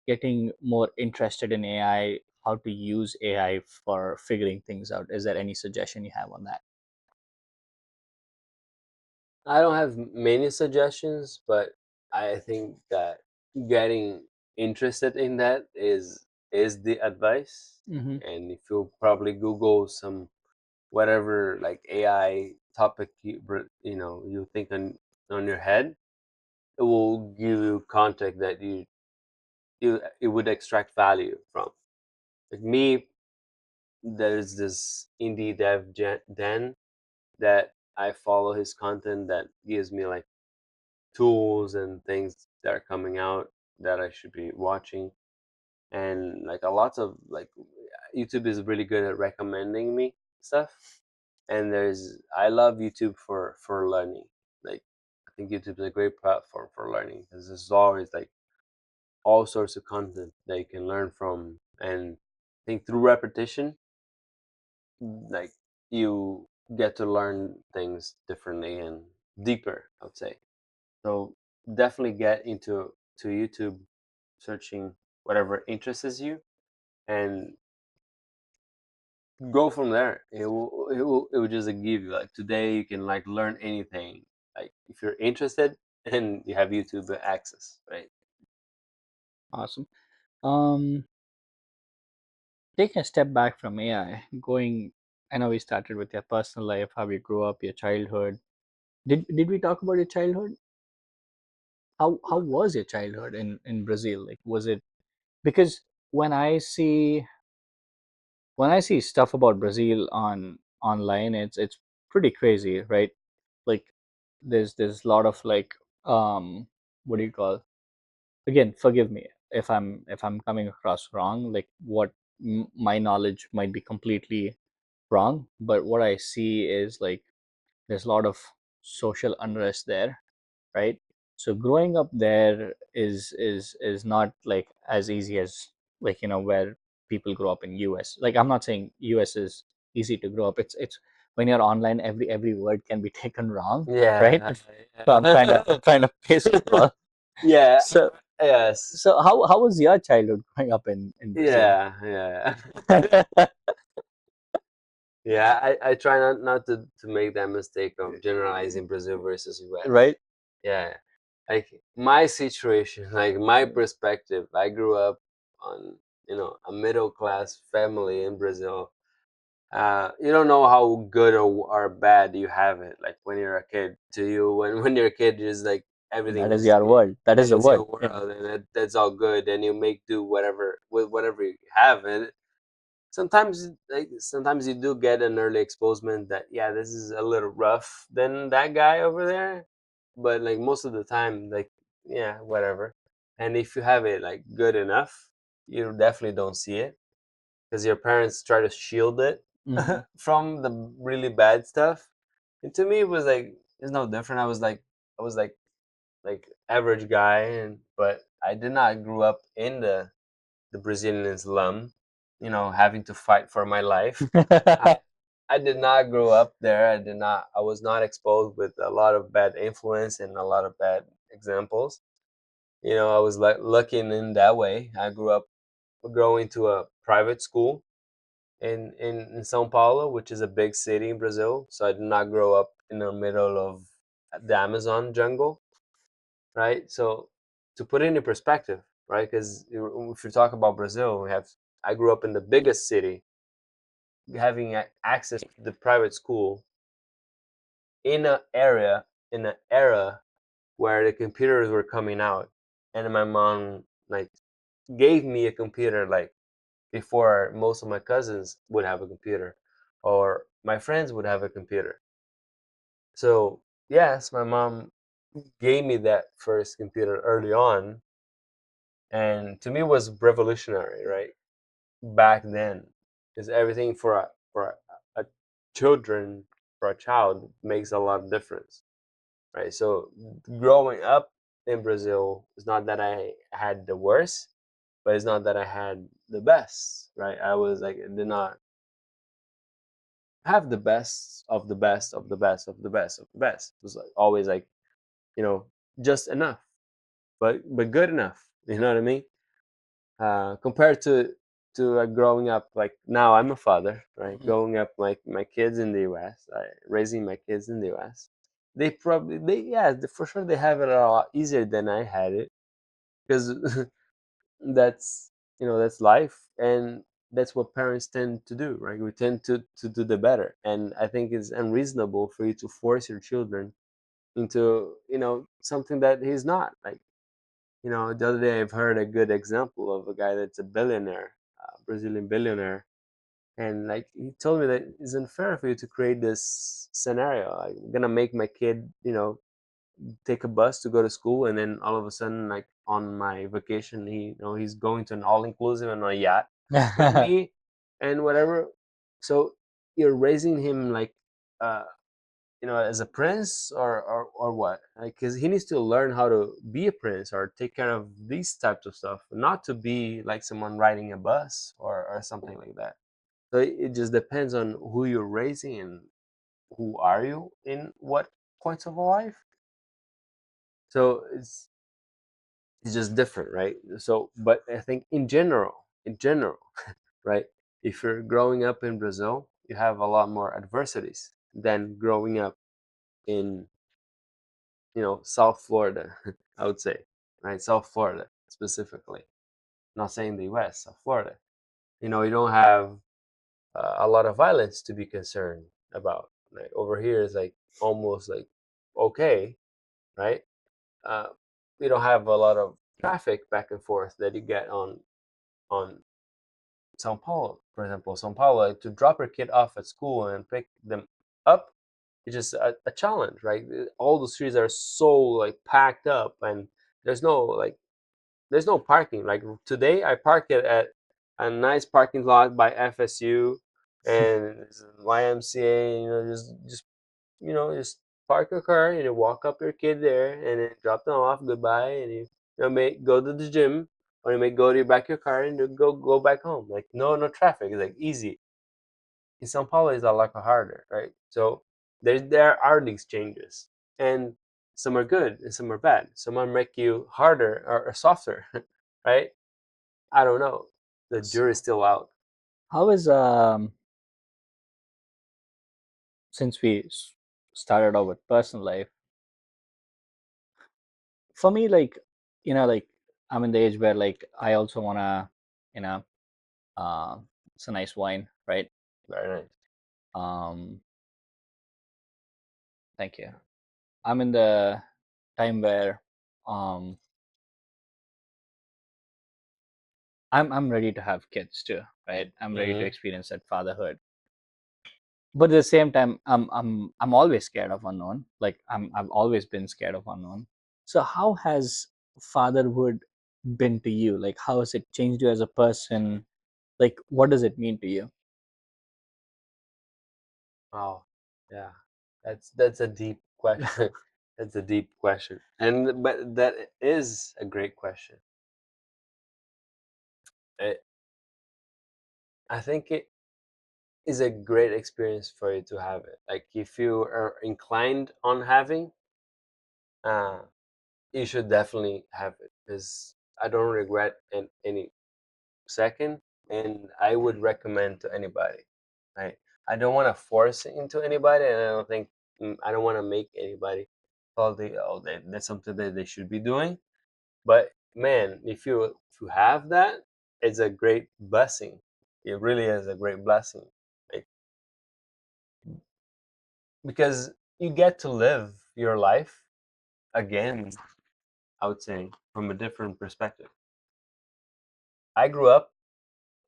S1: getting more interested in AI, how to use AI for figuring things out? Is there any suggestion you have on that?
S2: I don't have many suggestions, but I think that getting interested in that is the advice.
S1: Mm-hmm.
S2: And if you probably Google some whatever like AI topic you think on your head, it will give you content that you it would extract value from. Like me, there's this indie dev Dan that I follow his content that gives me like tools and things that are coming out that I should be watching. And like a lot of like YouTube is really good at recommending me stuff. And there's I love YouTube for learning. Like I think YouTube is a great platform for learning because there's always like all sorts of content that you can learn from. And I think through repetition, like you get to learn things differently and deeper, I would say. So definitely get into to YouTube, searching whatever interests you, and go from there. It will just like, give you like today you can like learn anything. Like if you're interested and you have YouTube access, right?
S1: Awesome. Um, Taking a step back from AI, I know we started with your personal life, how you grew up, your childhood. Did we talk about your childhood? How was your childhood in Brazil? Like, was it because when I see when I see stuff about Brazil on online, it's pretty crazy, right? Like, there's a lot of like, what do you call, again, forgive me if I'm coming across wrong, like what my knowledge might be completely wrong, but what I see is like there's a lot of social unrest there, right? So growing up there is not like as easy as, like, where people grow up in US. Like, I'm not saying US is easy to grow up. It's when you're online, every word can be taken wrong, right?
S2: Yeah,
S1: So I'm trying to pace it well.
S2: yeah,
S1: So
S2: yes,
S1: how was your childhood growing up in Brazil?
S2: yeah, yeah. Yeah, I try not to make that mistake of generalizing Brazil versus US.
S1: Right?
S2: Yeah, like my situation, like my perspective, I grew up on a middle class family in Brazil. You don't know how good or bad you have it. Like when you're a kid, to you when you're a kid, just like everything
S1: That is
S2: is
S1: your world. That is the
S2: it's your
S1: world. Yeah.
S2: world, and that's all good, and you make do whatever with whatever you have. sometimes you do get an early exposement that, yeah, this is a little rough than that guy over there, but like most of the time, like, yeah, whatever. And if you have it like good enough, you definitely don't see it because your parents try to shield it
S1: Mhm.
S2: from the really bad stuff. And to me, it was like it's no different. I was like average guy, and but I did not grew up in the Brazilian slum, having to fight for my life. I I did not grow up there. I was not exposed with a lot of bad influence and a lot of bad examples. I was like lucky in that way. I grew up going to a private school in São Paulo, which is a big city in Brazil. So I did not grow up in the middle of the Amazon jungle, right? So to put it into perspective, right? Because if you talk about Brazil, I grew up in the biggest city, having access to the private school in an era where the computers were coming out, and my mom like gave me a computer like before most of my cousins would have a computer, or my friends would have a computer. So yes, my mom gave me that first computer early on, and to me it was revolutionary, right? Back then, because everything a children for a child makes a lot of difference, right? So growing up in Brazil, it's not that I had the worst, but it's not that I had the best, right? I was like, I did not have the best of the best of the best of the best of the best. It was like always like, you know, just enough, but good enough. You know what I mean? Compared to growing up, like now I'm a father, right?
S1: Mhm.
S2: Growing up, my kids in the U.S., raising my kids in the U.S., for sure they have it a lot easier than I had it because that's that's life, and that's what parents tend to do, right? We tend to do the better, and I think it's unreasonable for you to force your children into something that he's not. Like, the other day I've heard a good example of a guy that's a billionaire, Brazilian billionaire, and like he told me that it's unfair for you to create this scenario. Like, I'm gonna make my kid, take a bus to go to school, and then all of a sudden, like on my vacation, he's going to an all inclusive and a yacht with me and whatever. So you're raising him like uh as a prince, or what? Because he needs to learn how to be a prince or take care of these types of stuff, not to be like someone riding a bus or something like that. So it just depends on who you're raising and who are you in what points of life. So it's just different, right? So, but I think in general, right? If you're growing up in Brazil, you have a lot more adversities than growing up in, South Florida, I would say, right? South Florida specifically. Not saying the U.S., South Florida. You don't have a lot of violence to be concerned about. Like over here is like almost like okay, right? Uh, we don't have a lot of traffic back and forth that you get on São Paulo, for example. São Paulo, like, to drop your kid off at school and pick them up, it's just a challenge, right? All the streets are so like packed up, and there's no like there's no parking. Like today, I parked it at a nice parking lot by FSU and YMCA. Just park your car, walk up your kid there, and then drop them off. Goodbye, and you may go to the gym, or you may go to back your car and you go back home. Like no traffic. It's like easy. In São Paulo, it's a lot harder, right? So there are these changes, and some are good and some are bad. Some are make you harder or softer, right? I don't know. The jury's still out.
S1: How is since we started out with personal life, for me, like, like, I'm in the age where, like, I also wanna, you know uh it's a nice wine, right?
S2: Very nice.
S1: um Thank you. I'm in the time where um I'm ready to have kids too, right? I'm ready to
S2: Hmm.
S1: experience that fatherhood. But at the same time, I'm always scared of unknown. Like I've always been scared of unknown. So how has fatherhood been to you? Like how has it changed you as a person? Like what does it mean to you?
S2: Oh, yeah. That's a deep question. That's a deep question, and but that is a great question. I, I think it is a great experience for you to have it. Like if you are inclined on having, uh, you should definitely have it because I don't regret in any second, and I would recommend to anybody. Right? I don't want to force it into anybody, and I don't think I don't want to make anybody feel that's something that they should be doing. But man, if you have that, it's a great blessing. It really is a great blessing, like because you get to live your life again. I would say from a different perspective. I grew up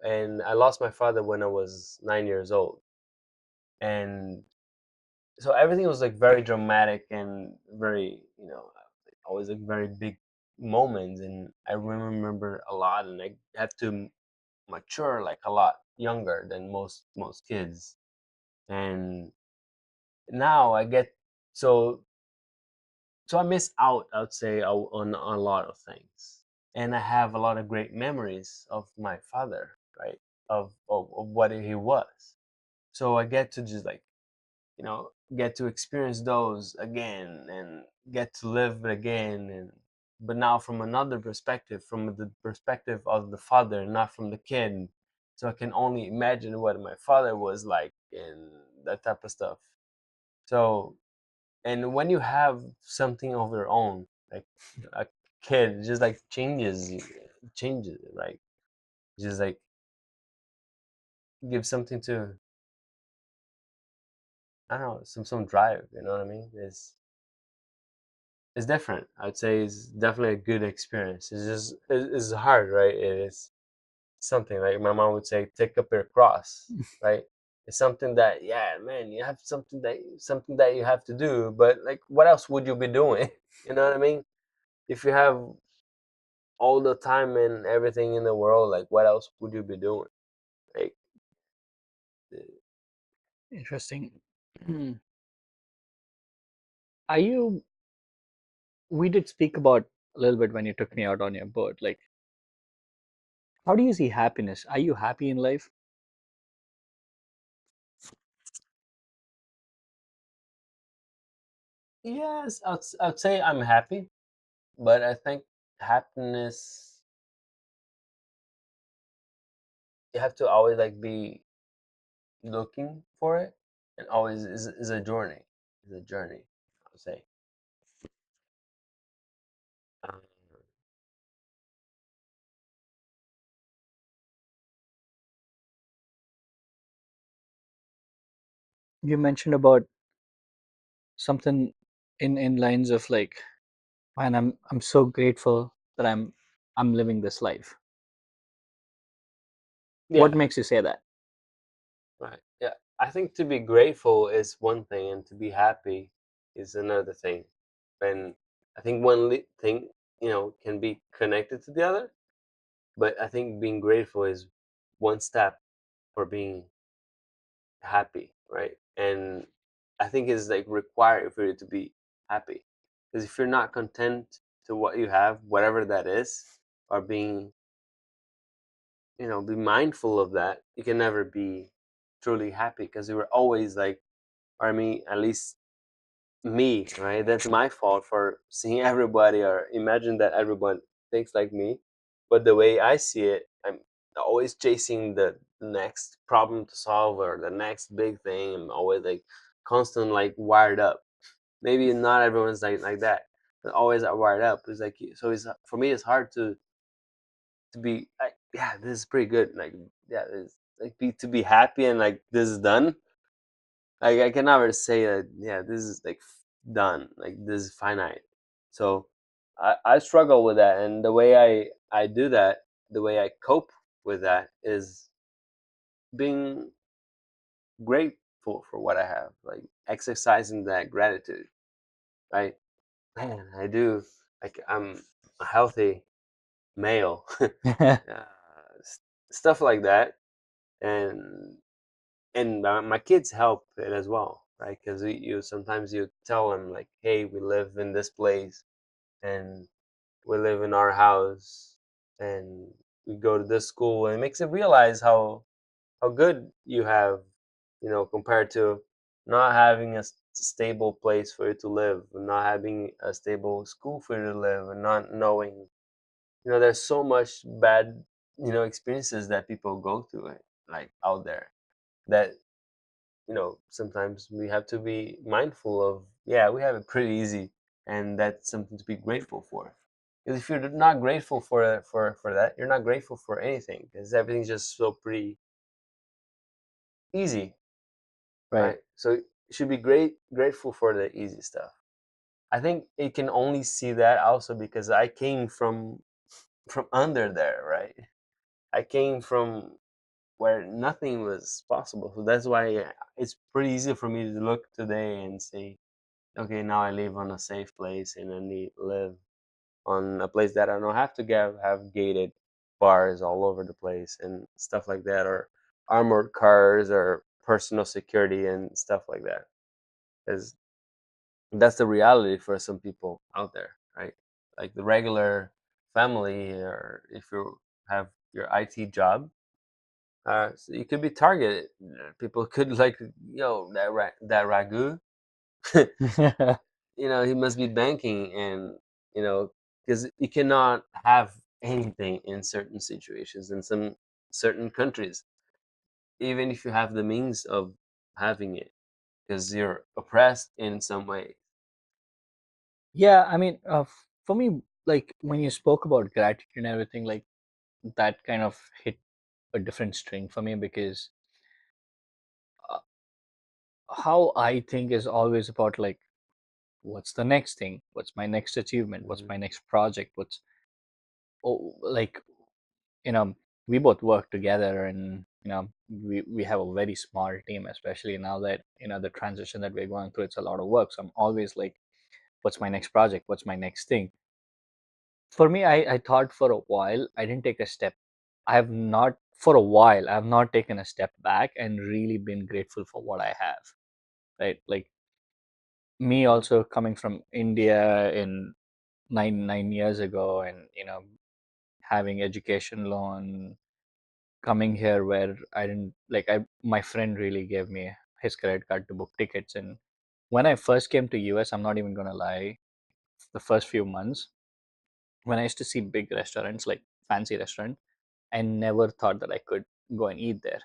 S2: and I lost my father when I was 9 years old, and so everything was like very dramatic and very always like very big moments, and I remember a lot, and I had to mature like a lot younger than most kids, and now I get so so I miss out, I would say, on a lot of things, and I have a lot of great memories of my father, right, of what he was, so I get to just like get to experience those again and get to live it again, and but now from another perspective, from the perspective of the father, not from the kid, so I can only imagine what my father was like and that type of stuff. So, and when you have something of your own, like a kid, just like changes it, right? Just like give something to, I don't know, some drive, you know what I mean? It's different. I'd say it's definitely a good experience. It's just it's hard, right? It is something like my mom would say, take up your cross, right? It's something that, yeah, man, you have something that you have to do, but like, what else would you be doing? You know what I mean? If you have all the time and everything in the world, like, what else would you be doing? Like,
S1: Interesting. Are you we did speak about a little bit when you took me out on your boat. Like how do you see happiness? Are you happy in life?
S2: yes, I'd say I'm happy, but I think happiness, you have to always like be looking for it, and always is a journey. Is a journey, I would say. Um,
S1: You mentioned about something in lines of like, man, I'm so grateful that I'm living this life. What
S2: yeah,
S1: makes you say that?
S2: right. Yeah, I think to be grateful is one thing, and to be happy is another thing. And I think thing can be connected to the other, but I think being grateful is one step for being happy, right? And I think it's like required for you to be happy, because if you're not content to what you have, whatever that is, or being be mindful of that, you can never be truly happy, because you were always like, or I mean, at least me, right? That's my fault for seeing everybody or imagine that everyone thinks like me. But the way I see it, I'm always chasing the next problem to solve or the next big thing. I'm always like constant, like wired up. Maybe not everyone's like that, but always wired up. It's like, so it's for me, it's hard to be like, yeah, this is pretty good. Like, yeah, it's like to be happy and like this is done. Like, I can never say that, yeah, this is like done. Like, this is finite. So I struggle with that, and the way I do that, the way I cope with that is being grateful for what I have, like exercising that gratitude, right? Man, I do. Like I'm a healthy male, stuff like that, and my kids help it as well, right? Because you sometimes you tell them like, hey, we live in this place, and we live in our house, and we go to this school, and it makes it realize how good you have, compared to not having a stable place for you to live, not having a stable school for you to live, and not knowing, there's so much bad, experiences that people go through, like out there, that sometimes we have to be mindful of. Yeah, we have it pretty easy, and that's something to be grateful for. Because if you're not grateful for that, you're not grateful for anything, because everything's just so pretty easy,
S1: Right.
S2: right? So you should be grateful for the easy stuff. I think it can only see that also because I came from under there, right? I came from where nothing was possible. So that's why it's pretty easy for me to look today and say, okay, now I live on a safe place, and I need live on a place that I don't have to have gated bars all over the place and stuff like that, or armored cars, or personal security and stuff like that. Because that's the reality for some people out there, right? Like the regular family, or if you have your IT job, so you could be targeted. People could like, that ragu, he must be banking, and because you cannot have anything in certain situations in some certain countries, even if you have the means of having it, because you're oppressed in some way.
S1: Yeah, I mean, for me, like when you spoke about gratitude and everything, like that kind of hit a different string for me because uh, how I think is always about like, what's the next thing? What's my next achievement? What's
S2: Hmm.
S1: my next project? Like, you know, we both work together and, we have a very small team, especially now that, the transition that we're going through, it's a lot of work. So I'm always like, what's my next project? What's my next thing? For me, I thought for a while I didn't take a step. I have not for a while I have not taken a step back and really been grateful for what I have. Right. Like me
S2: Hmm.
S1: also coming from India in nine years ago, and having education loan, coming here where I didn't like I my friend really gave me his credit card to book tickets. And when I first came to US, I'm not even gonna lie, the first few months when I used to see big restaurants, like fancy restaurant, I never thought that I could go and eat there.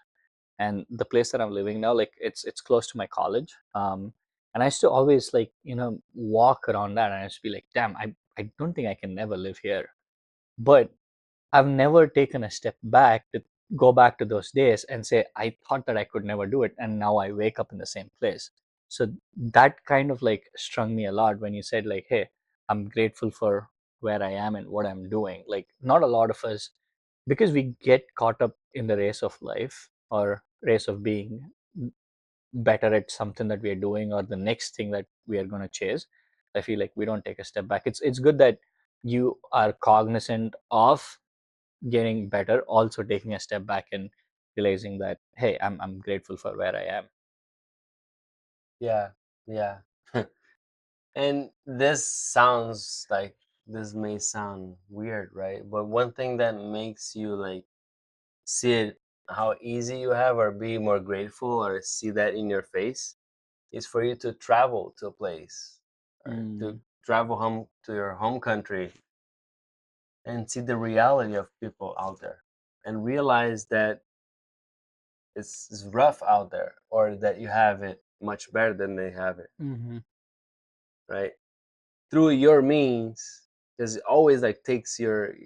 S1: And the place that I'm living now, like it's close to my college. And I used to always like, walk around that, and I used to be like, damn, I don't think I can never live here. But I've never taken a step back to go back to those days and say, I thought that I could never do it. And now I wake up in the same place. So that kind of like strung me a lot when you said, like, hey, I'm grateful for where I am and what I'm doing. Like, not a lot of us, because we get caught up in the race of life or race of being better at something that we are doing or the next thing that we are going to chase. I feel like we don't take a step back. It's good that you are cognizant of getting better, also taking a step back and realizing that, hey, I'm grateful for where I am.
S2: Yeah, yeah. And this may sound weird, right? But one thing that makes you like see it, how easy you have, or be more grateful, or see that in your face, is for you to travel to a place, or to
S1: Mm.
S2: travel home to your home country, and see the reality of people out there, and realize that it's rough out there, or that you have it much better than they have it,
S1: Mm-hmm.
S2: right? Through your means, because it always like takes your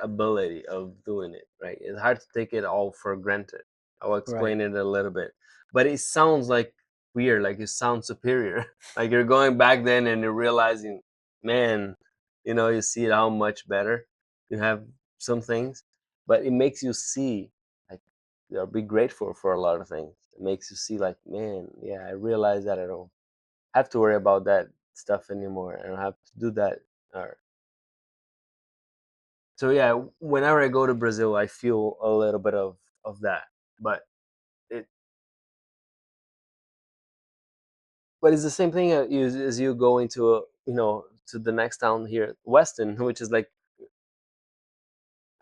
S2: ability of doing it, right? It's hard to take it all for granted. I'll
S1: Right.
S2: explain it a little bit, but it sounds like weird, like you sound superior, like you're going back then and you're realizing, man, you see how much better you have some things. but it makes you see, like, be grateful for a lot of things. It makes you see, like, man, yeah, I realize that I don't have to worry about that stuff anymore. I don't have to do that. Or, so yeah, whenever I go to Brazil, I feel a little bit of that. But it but it's the same thing as you go into to the next town here, Weston, which is like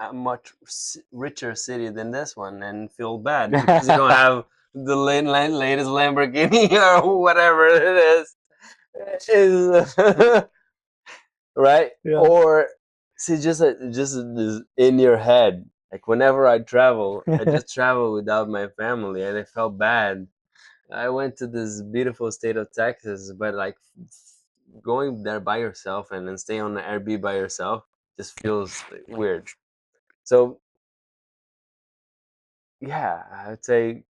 S2: a much richer city than this one, and feel bad because you don't have the latest Lamborghini or whatever it is, right?
S1: Yeah.
S2: Or see, just in your head. Like whenever I travel, I just travel without my family, and I felt bad. I went to this beautiful state of Texas, but like going there by yourself and then staying on the Airbnb by yourself just feels like, weird. So yeah, I would say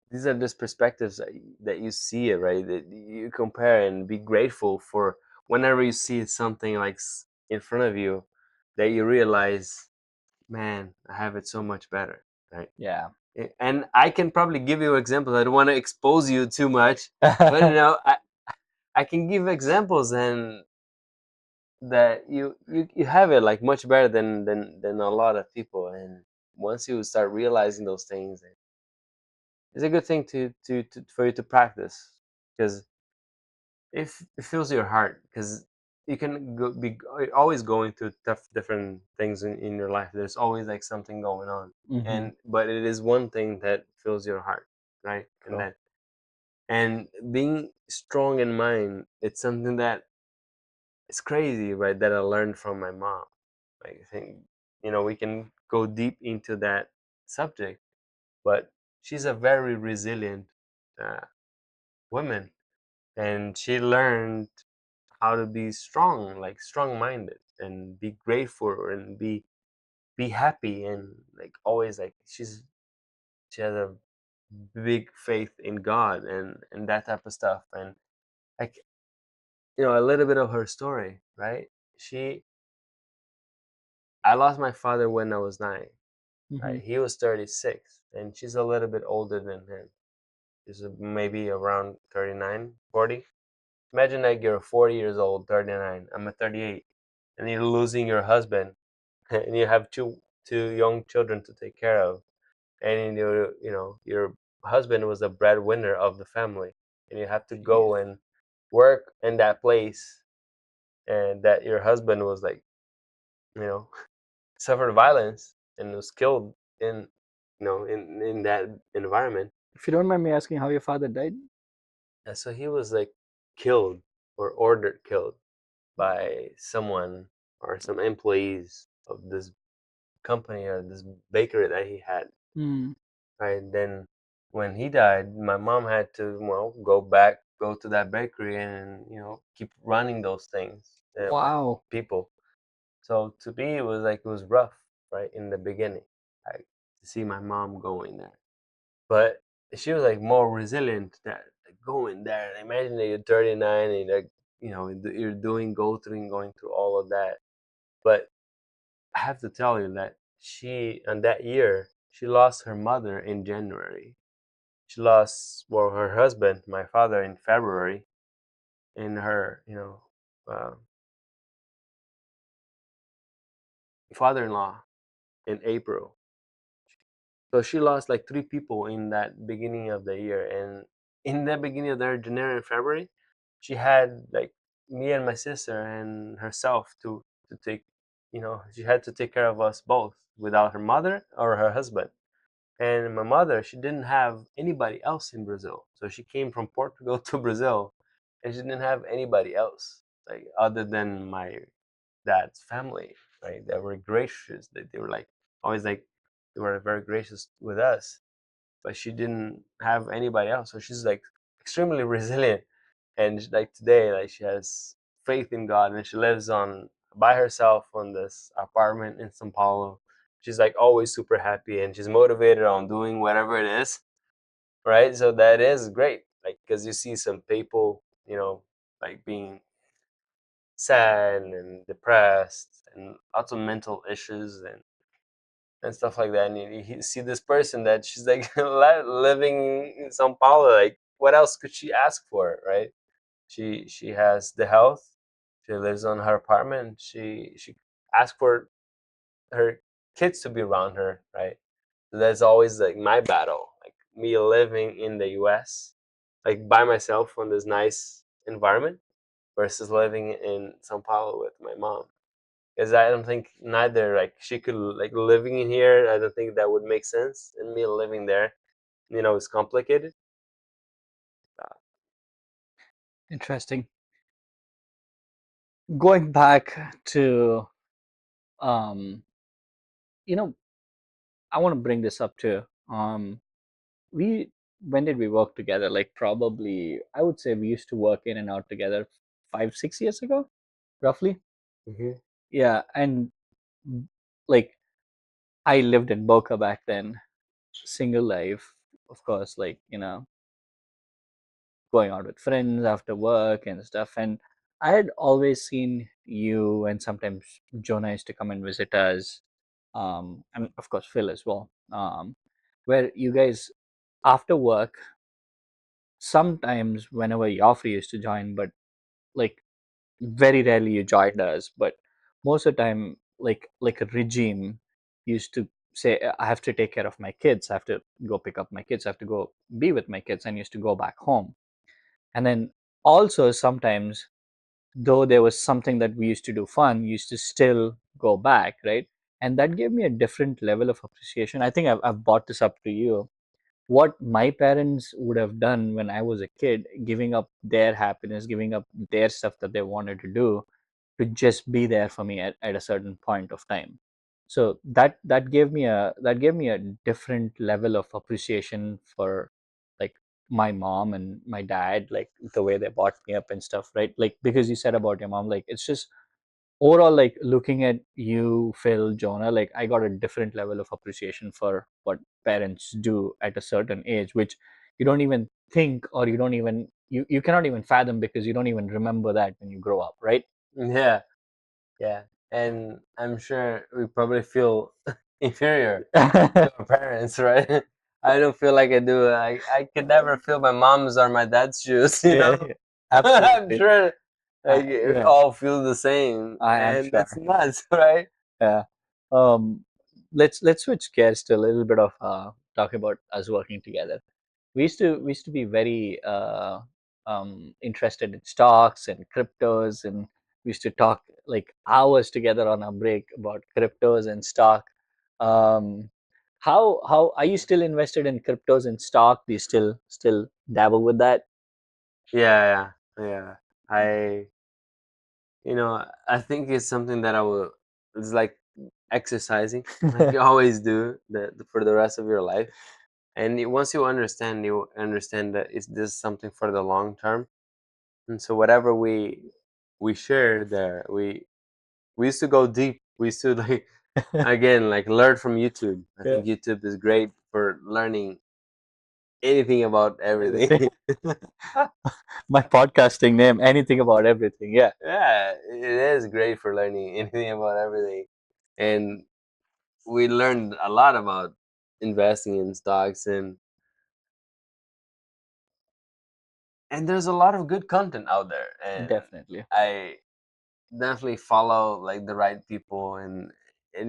S2: these are just perspectives that you see it, right? That you compare and be grateful for whenever you see something like in front of you, that you realize, man, I have it so much better, right?
S1: Yeah.
S2: And I can probably give you examples. I don't want to expose you too much, but I can give examples, and that you have it like much better than a lot of people. And once you start realizing those things, it's a good thing to for you to practice, because if it fills your heart, because you can be always going through tough different things in your life. There's always like something going on,
S1: Hmm.
S2: but it is one thing that fills your heart, right? And
S1: Cool.
S2: that, and being strong in mind, it's something that it's crazy, right? That I learned from my mom. Like, I think, we can go deep into that subject, but she's a very resilient uh, woman, and she learned how to be strong, like strong-minded, and be grateful, and be happy, and like always, like she has a big faith in God, and that type of stuff. And like, a little bit of her story, right? She I lost my father when I was 9.
S1: Hmm.
S2: Right? He was 36, and she's a little bit older than him. She's maybe around 39, 40. Imagine like you're 40 years old, 39. I'm at 38, and you're losing your husband, and you have two young children to take care of, and your husband was the breadwinner of the family, and you have to go
S1: Jeez.
S2: and work in that place, and that your husband was like, you know suffered violence and was killed in that environment.
S1: If you don't mind me asking how your father died.
S2: And so he was like killed, or ordered killed, by someone or some employees of this company or this bakery that he had.
S1: Hmm.
S2: Right then, when he died, my mom had to, go to that bakery, and keep running those things with
S1: Wow.
S2: people. So to me, it was rough, right, in the beginning, like, to see my mom going there. But she was like more resilient, that like, going there. Imagine that you're 39, and like, you're going through all of that. But I have to tell you that in that year, she lost her mother in January. She lost, well, her husband, my father, in February, and her, uh, father-in-law in April. So she lost like 3 people in that beginning of the year, and in the beginning of the year, January and February, she had like me and my sister and herself to take. She had to take care of us both without her mother or her husband. And my mother, she didn't have anybody else in Brazil, so she came from Portugal to Brazil, and she didn't have anybody else like other than my dad's family, right? They were gracious. They were like always like they were very gracious with us, but she didn't have anybody else. So she's like extremely resilient, and like today, like she has faith in God, and she lives on by herself on this apartment in São Paulo. She's like always super happy, and she's motivated on doing whatever it is, right? So that is great, like because you see some people, like being sad and depressed and lots of mental issues and stuff like that. And you see this person that she's like living in Sao Paulo. Like, what else could she ask for, right? She has the health. She lives on her apartment. She asks for her kids to be around her, right? So that's always like my battle, like me living in the U.S. like by myself on this nice environment versus living in Sao Paulo with my mom. Because I don't think neither like she could like living in here. I don't think that would make sense, and me living there, it's complicated.
S1: Interesting. Going back to, um, you know, I want to bring this up too. We when did we work together? Like probably, I would say we used to work in and out together 5 6 years ago, roughly.
S2: Hmm.
S1: Yeah, and like I lived in Boca back then, single life, of course. Like going out with friends after work and stuff. And I had always seen you, and sometimes Jonah used to come and visit us, and of course Phil as well. Where you guys after work, sometimes whenever Joffrey used to join, but like very rarely you joined us. But most of the time, like a regime used to say, I have to take care of my kids. I have to go pick up my kids. I have to go be with my kids, and used to go back home. And then also sometimes, though there was something that we used to do fun, used to still go back, right? And that gave me a different level of appreciation. I think I've brought this up to you. What my parents would have done when I was a kid, giving up their happiness, giving up their stuff that they wanted to do, to just be there for me at a certain point of time. So that gave me a different level of appreciation for, like, my mom and my dad, like the way they brought me up and stuff, right? Like, because you said about your mom, like it's just overall, like looking at you, Phil, Jonah, like I got a different level of appreciation for what parents do at a certain age, which you don't even think, or you cannot even fathom, because you don't even remember that when you grow up, right?
S2: Yeah, yeah, and I'm sure we probably feel inferior to our parents, right? I don't feel like I do. I could never feel my mom's or my dad's shoes,
S1: Yeah, yeah,
S2: I'm
S1: absolutely.
S2: sure like
S1: Yeah,
S2: all feel the same,
S1: I am
S2: and that's
S1: sure.
S2: nuts, right?
S1: Yeah. Um, let's switch gears to a little bit of talking about us working together. We used to be very interested in stocks and cryptos, and we used to talk like hours together on our break about cryptos and stock. Um, how are you still invested in cryptos and stock? Do you still dabble with that?
S2: Yeah, yeah, yeah. I think it's something that I will. It's like exercising, like you always do, for the rest of your life. And once you understand that it's this something for the long term. And so whatever we share there, we used to go deep. We used to like again like learn from YouTube. I
S1: Yeah,
S2: think YouTube is great for learning anything about
S1: everything.
S2: everything.
S1: My podcasting name, anything about everything. Yeah,
S2: Yeah, it is great for learning anything about everything. And we learned a lot about investing in stocks and there's a lot of good content out there, and
S1: definitely.
S2: I definitely follow like the right people, and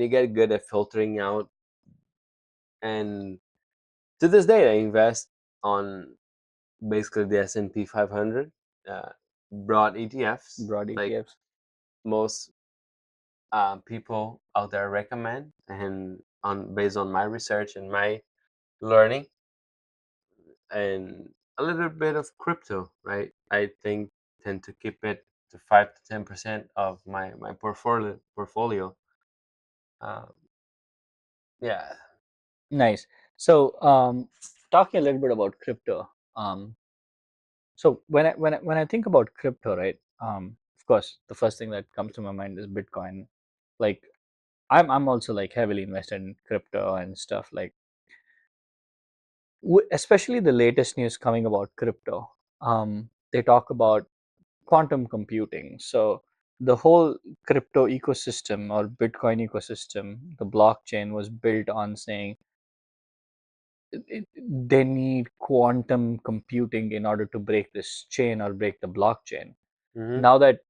S2: you get good at filtering out. And to this day I invest on basically the S&P 500, uh, broad ETFs
S1: Broad
S2: like
S1: ETFs.
S2: most people out there recommend, and on based on my research and my learning, and a little bit of crypto, right? I think tend to keep it to 5 to 10% of my portfolio. Um, yeah,
S1: Nice. So, talking a little bit about crypto. So when I think about crypto, right? Of course, the first thing that comes to my mind is Bitcoin. Like, I'm also like heavily invested in crypto and stuff. Like, especially the latest news coming about crypto. They talk about quantum computing. So the whole crypto ecosystem or Bitcoin ecosystem, the blockchain was built on saying they need quantum computing in order to break this chain or break the blockchain.
S2: Mm-hmm.
S1: Now that,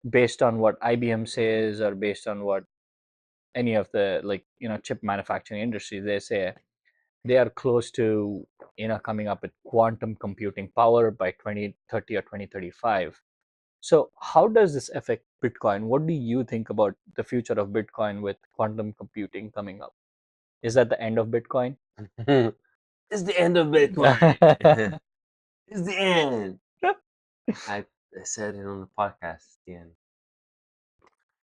S1: based on what IBM says or based on what any of the, like, chip manufacturing industry, they say they are close to, coming up with quantum computing power by 2030 or 2035. So how does this affect Bitcoin? What do you think about the future of Bitcoin with quantum computing coming up? Is that the end of Bitcoin?
S2: It's the end of Bitcoin. It's the end. I, I said it on the podcast. It's the end.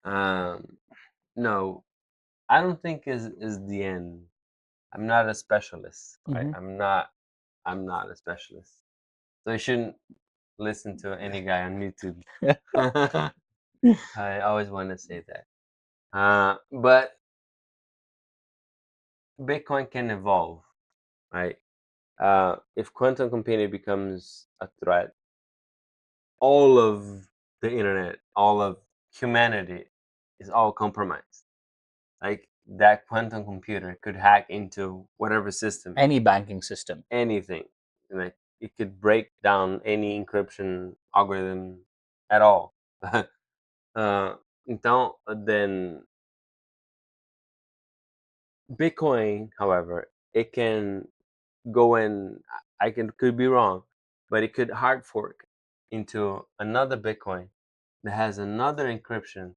S2: Um, no, I don't think is the end. I'm not a specialist, right?
S1: Hmm.
S2: I'm not a specialist. So you shouldn't listen to any guy on YouTube. I always want to say that. But Bitcoin can evolve, right? If quantum computing becomes a threat, all of the internet, all of humanity is all compromised. Like that quantum computer could hack into whatever system,
S1: Any banking system.
S2: anything. Like it could break down any encryption algorithm at all. Então, then Bitcoin, however, it can go and I can could be wrong, but it could hard fork into another Bitcoin that has another encryption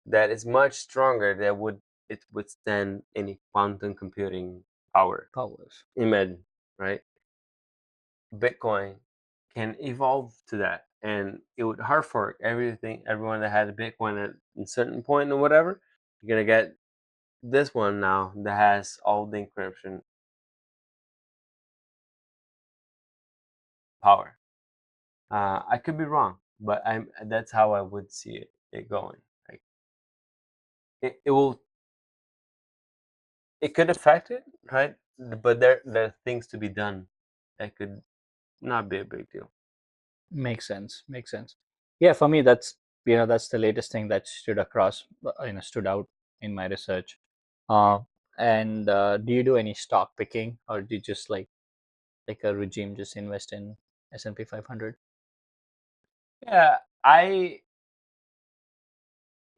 S2: that is much stronger that would it withstand any quantum computing power.
S1: Powers.
S2: Imagine, right? Bitcoin can evolve to that, and it would hard fork everything. Everyone that had a Bitcoin at a certain point or whatever, you're gonna get this one now that has all the encryption power. I could be wrong, but I'm that's how I would see it going. Like it will it could affect it, right? But there are things to be done that could not be a big deal.
S1: Makes sense. Makes sense. Yeah, for me, that's the latest thing that stood across, stood out in my research. Uh, and do you do any stock picking, or do you just like a regime just invest in S&P 500?
S2: Yeah, I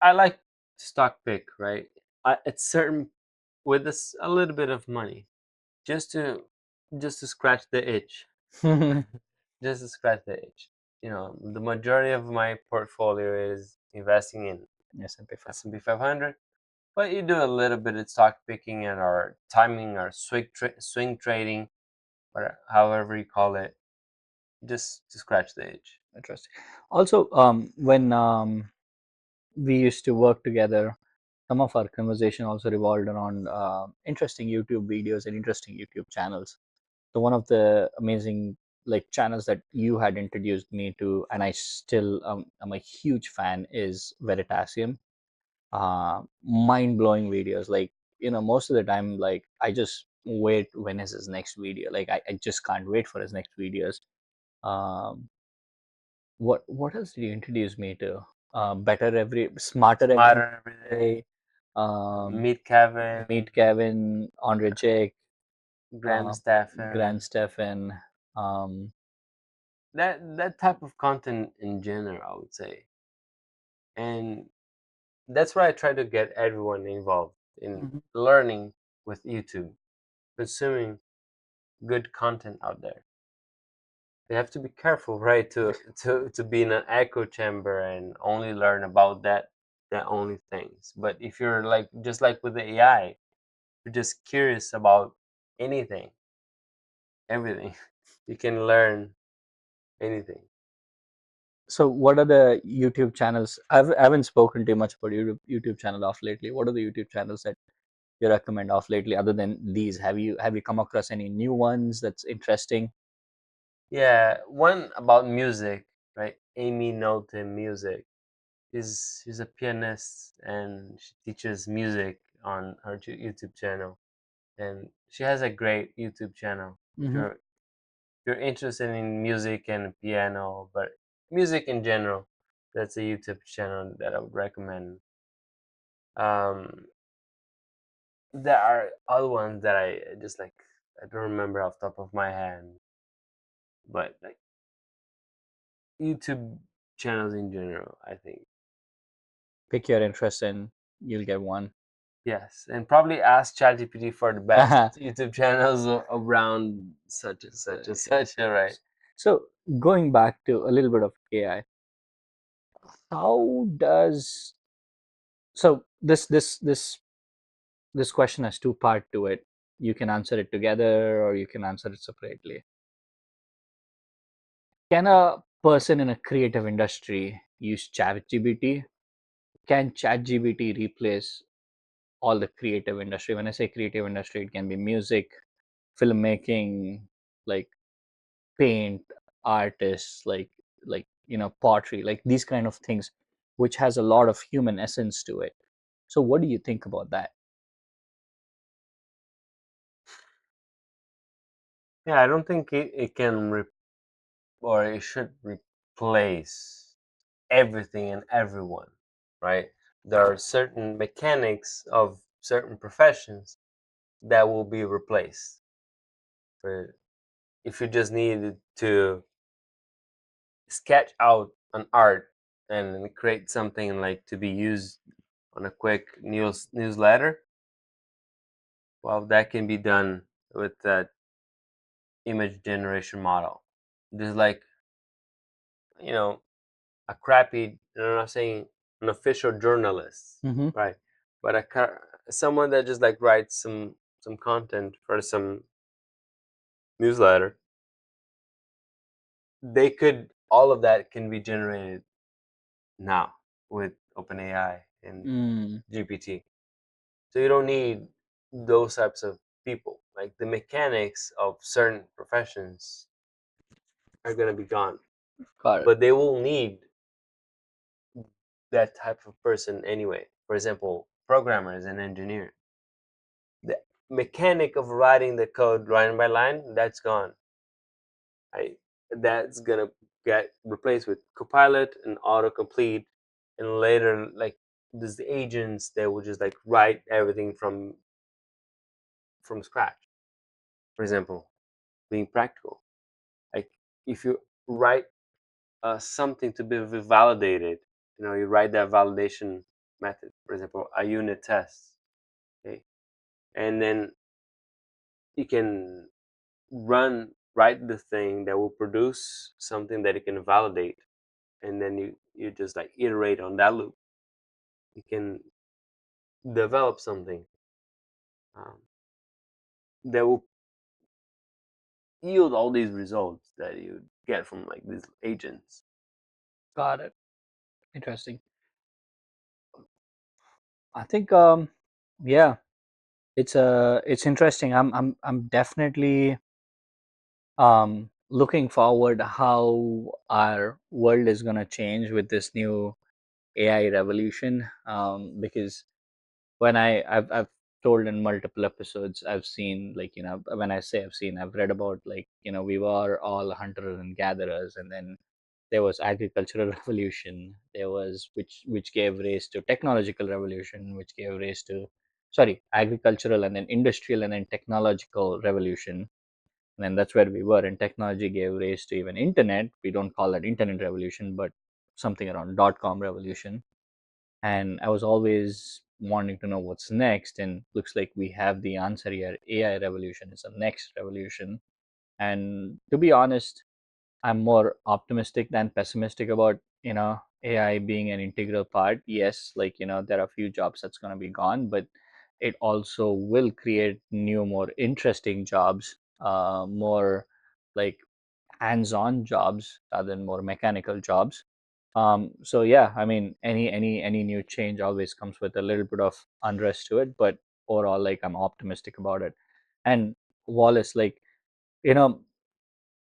S2: like stock pick, right? It's certain with this a little bit of money just to just to scratch the itch, just to scratch the itch. The majority of my portfolio is investing in
S1: S&P 500.
S2: S&P 500, but you do a little bit of stock picking and or timing or swing trading, or however you call it, just to scratch the itch.
S1: Interesting. Also, when we used to work together, some of our conversation also revolved around interesting YouTube videos and interesting YouTube channels. So one of the amazing like channels that you had introduced me to, and I still am a huge fan, is Veritasium. Mind blowing videos. Like, most of the time, like, I just wait when is his next video. Like, I just can't wait for his next videos. Um, what else did you introduce me to? Smarter every
S2: Smarter every day.
S1: day. Um,
S2: Meet Kevin,
S1: Meet Kevin, Andre Jake,
S2: Graham
S1: uh, Grant
S2: Stephan,
S1: Stephan. Um,
S2: that type of content in general, I would say, and that's why I try to get everyone involved in
S1: Mhm.
S2: learning with YouTube, consuming good content out there. You have to be careful, right, to be in an echo chamber and only learn about that only things. But if you're like just like with the AI, you're just curious about anything, everything, you can learn anything.
S1: So, what are the YouTube channels? I haven't spoken too much about YouTube channel off lately. What are the YouTube channels that you recommend off lately, other than these? Have you come across any new ones that's interesting?
S2: Yeah, one about music, right? Amy Note Music. She's a pianist and she teaches music on her YouTube channel. And she has a great YouTube channel. If
S1: Hmm.
S2: you're interested in music and piano, but music in general, That's a YouTube channel that I would recommend. Um, there are other ones that I just like. I don't remember off the top of my head, but like YouTube channels in general, I think.
S1: Pick your interest and you'll get one.
S2: Yes, and probably ask ChatGPT for the best YouTube channels around such and such and such. All right.
S1: So going back to a little bit of AI, how does so this question has two part to it. You can answer it together or you can answer it separately. Can a person in a creative industry use ChatGPT? Can ChatGPT replace all the creative industry? When I say creative industry, it can be music, filmmaking, like paint, artists, like pottery, like these kind of things, which has a lot of human essence to it. So what do you think about that?
S2: Yeah, I don't think it can or it should replace everything and everyone, right? There are certain mechanics of certain professions that will be replaced. For if you just needed to sketch out an art and create something like to be used on a quick newsletter, well, that can be done with that image generation model. Just like you know, a crappy. I'm not saying an official journalist,
S1: Mm-hmm.
S2: right? But someone that just like writes some content for some newsletter, they could all of that can be generated now with OpenAI and
S1: Mm,
S2: GPT. So you don't need those types of people. Like the mechanics of certain professions are gonna be gone,
S1: got it.
S2: but they will need that type of person anyway. For example, programmers and engineers. The mechanic of writing the code line by line, that's gone. I that's gonna get replaced with Copilot and autocomplete, and later like there's the agents that will just like write everything from scratch. For example, being practical, like if you write something to be validated, you write that validation method. For example, a unit test, okay, and then you can write the thing that will produce something that it can validate, and then you just like iterate on that loop. You can develop something um, that will yield all these results that you get from like these agents.
S1: Got it. Interesting. I think yeah, it's interesting. I'm definitely looking forward how our world is going to change with this new AI revolution, because when I've told in multiple episodes, I've seen, like, when I say I've seen, I've read about, like, we were all hunters and gatherers, and then there was agricultural revolution, there was, which gave rise to technological revolution, which gave rise to, sorry, agricultural and then industrial and then technological revolution, and then that's where we were, and technology gave rise to even internet. We don't call it internet revolution, but something around .com revolution. And I was always wanting to know what's next, and looks like we have the answer here. AI revolution is the next revolution. And to be honest, I'm more optimistic than pessimistic about AI being an integral part. Yes, like, there are a few jobs that's going to be gone, but it also will create new, more interesting jobs, more like hands-on jobs rather than more mechanical jobs. So yeah, I mean, any new change always comes with a little bit of unrest to it, but overall, like, I'm optimistic about it. And Wallace, like, you know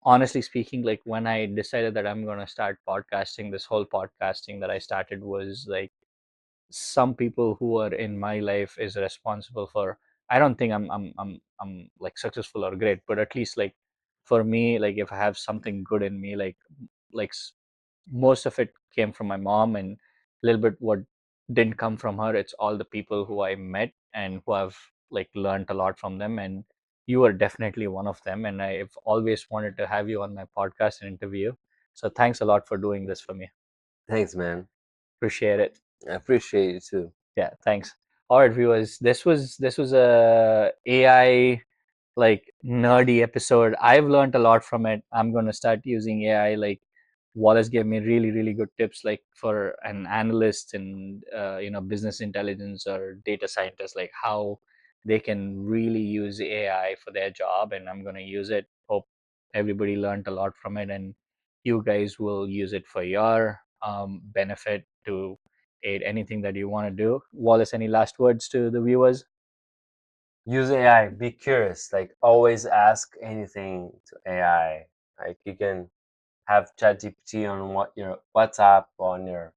S1: honestly speaking, like, when I decided that I'm going to start podcasting, this whole podcasting that I started was like, some people who are in my life is responsible for, I don't think I'm like successful or great, but at least, like, for me, like, if I have something good in me, like most of it came from my mom, and a little bit what didn't come from her. It's all the people who I met and who I've like learned a lot from them, and you are definitely one of them. And I've always wanted to have you on my podcast and interview. So thanks a lot for doing this for me.
S2: Thanks, man.
S1: Appreciate it.
S2: I appreciate it too.
S1: Yeah, thanks. All right, viewers. This was a AI like nerdy episode. I've learned a lot from it. I'm going to start using AI. Like Wallace gave me really, really good tips, like for an analyst and business intelligence or data scientist, like how they can really use AI for their job. And I'm going to use it. Hope everybody learned a lot from it, and you guys will use it for your benefit to aid anything that you want to do. Wallace, any last words to the viewers?
S2: Use AI. Be curious. Like always, ask anything to AI. Like you can have ChatGPT on what your WhatsApp, on your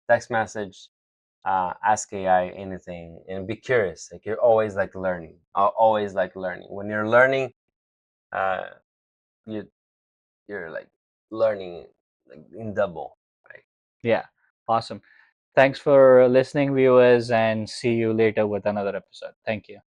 S2: text message. Ask AI anything and be curious. Like you're always like learning. Always like learning. When you're learning, uh, you you're like learning like in double, right?
S1: Yeah, awesome. Thanks for listening, viewers, and see you later with another episode. Thank you.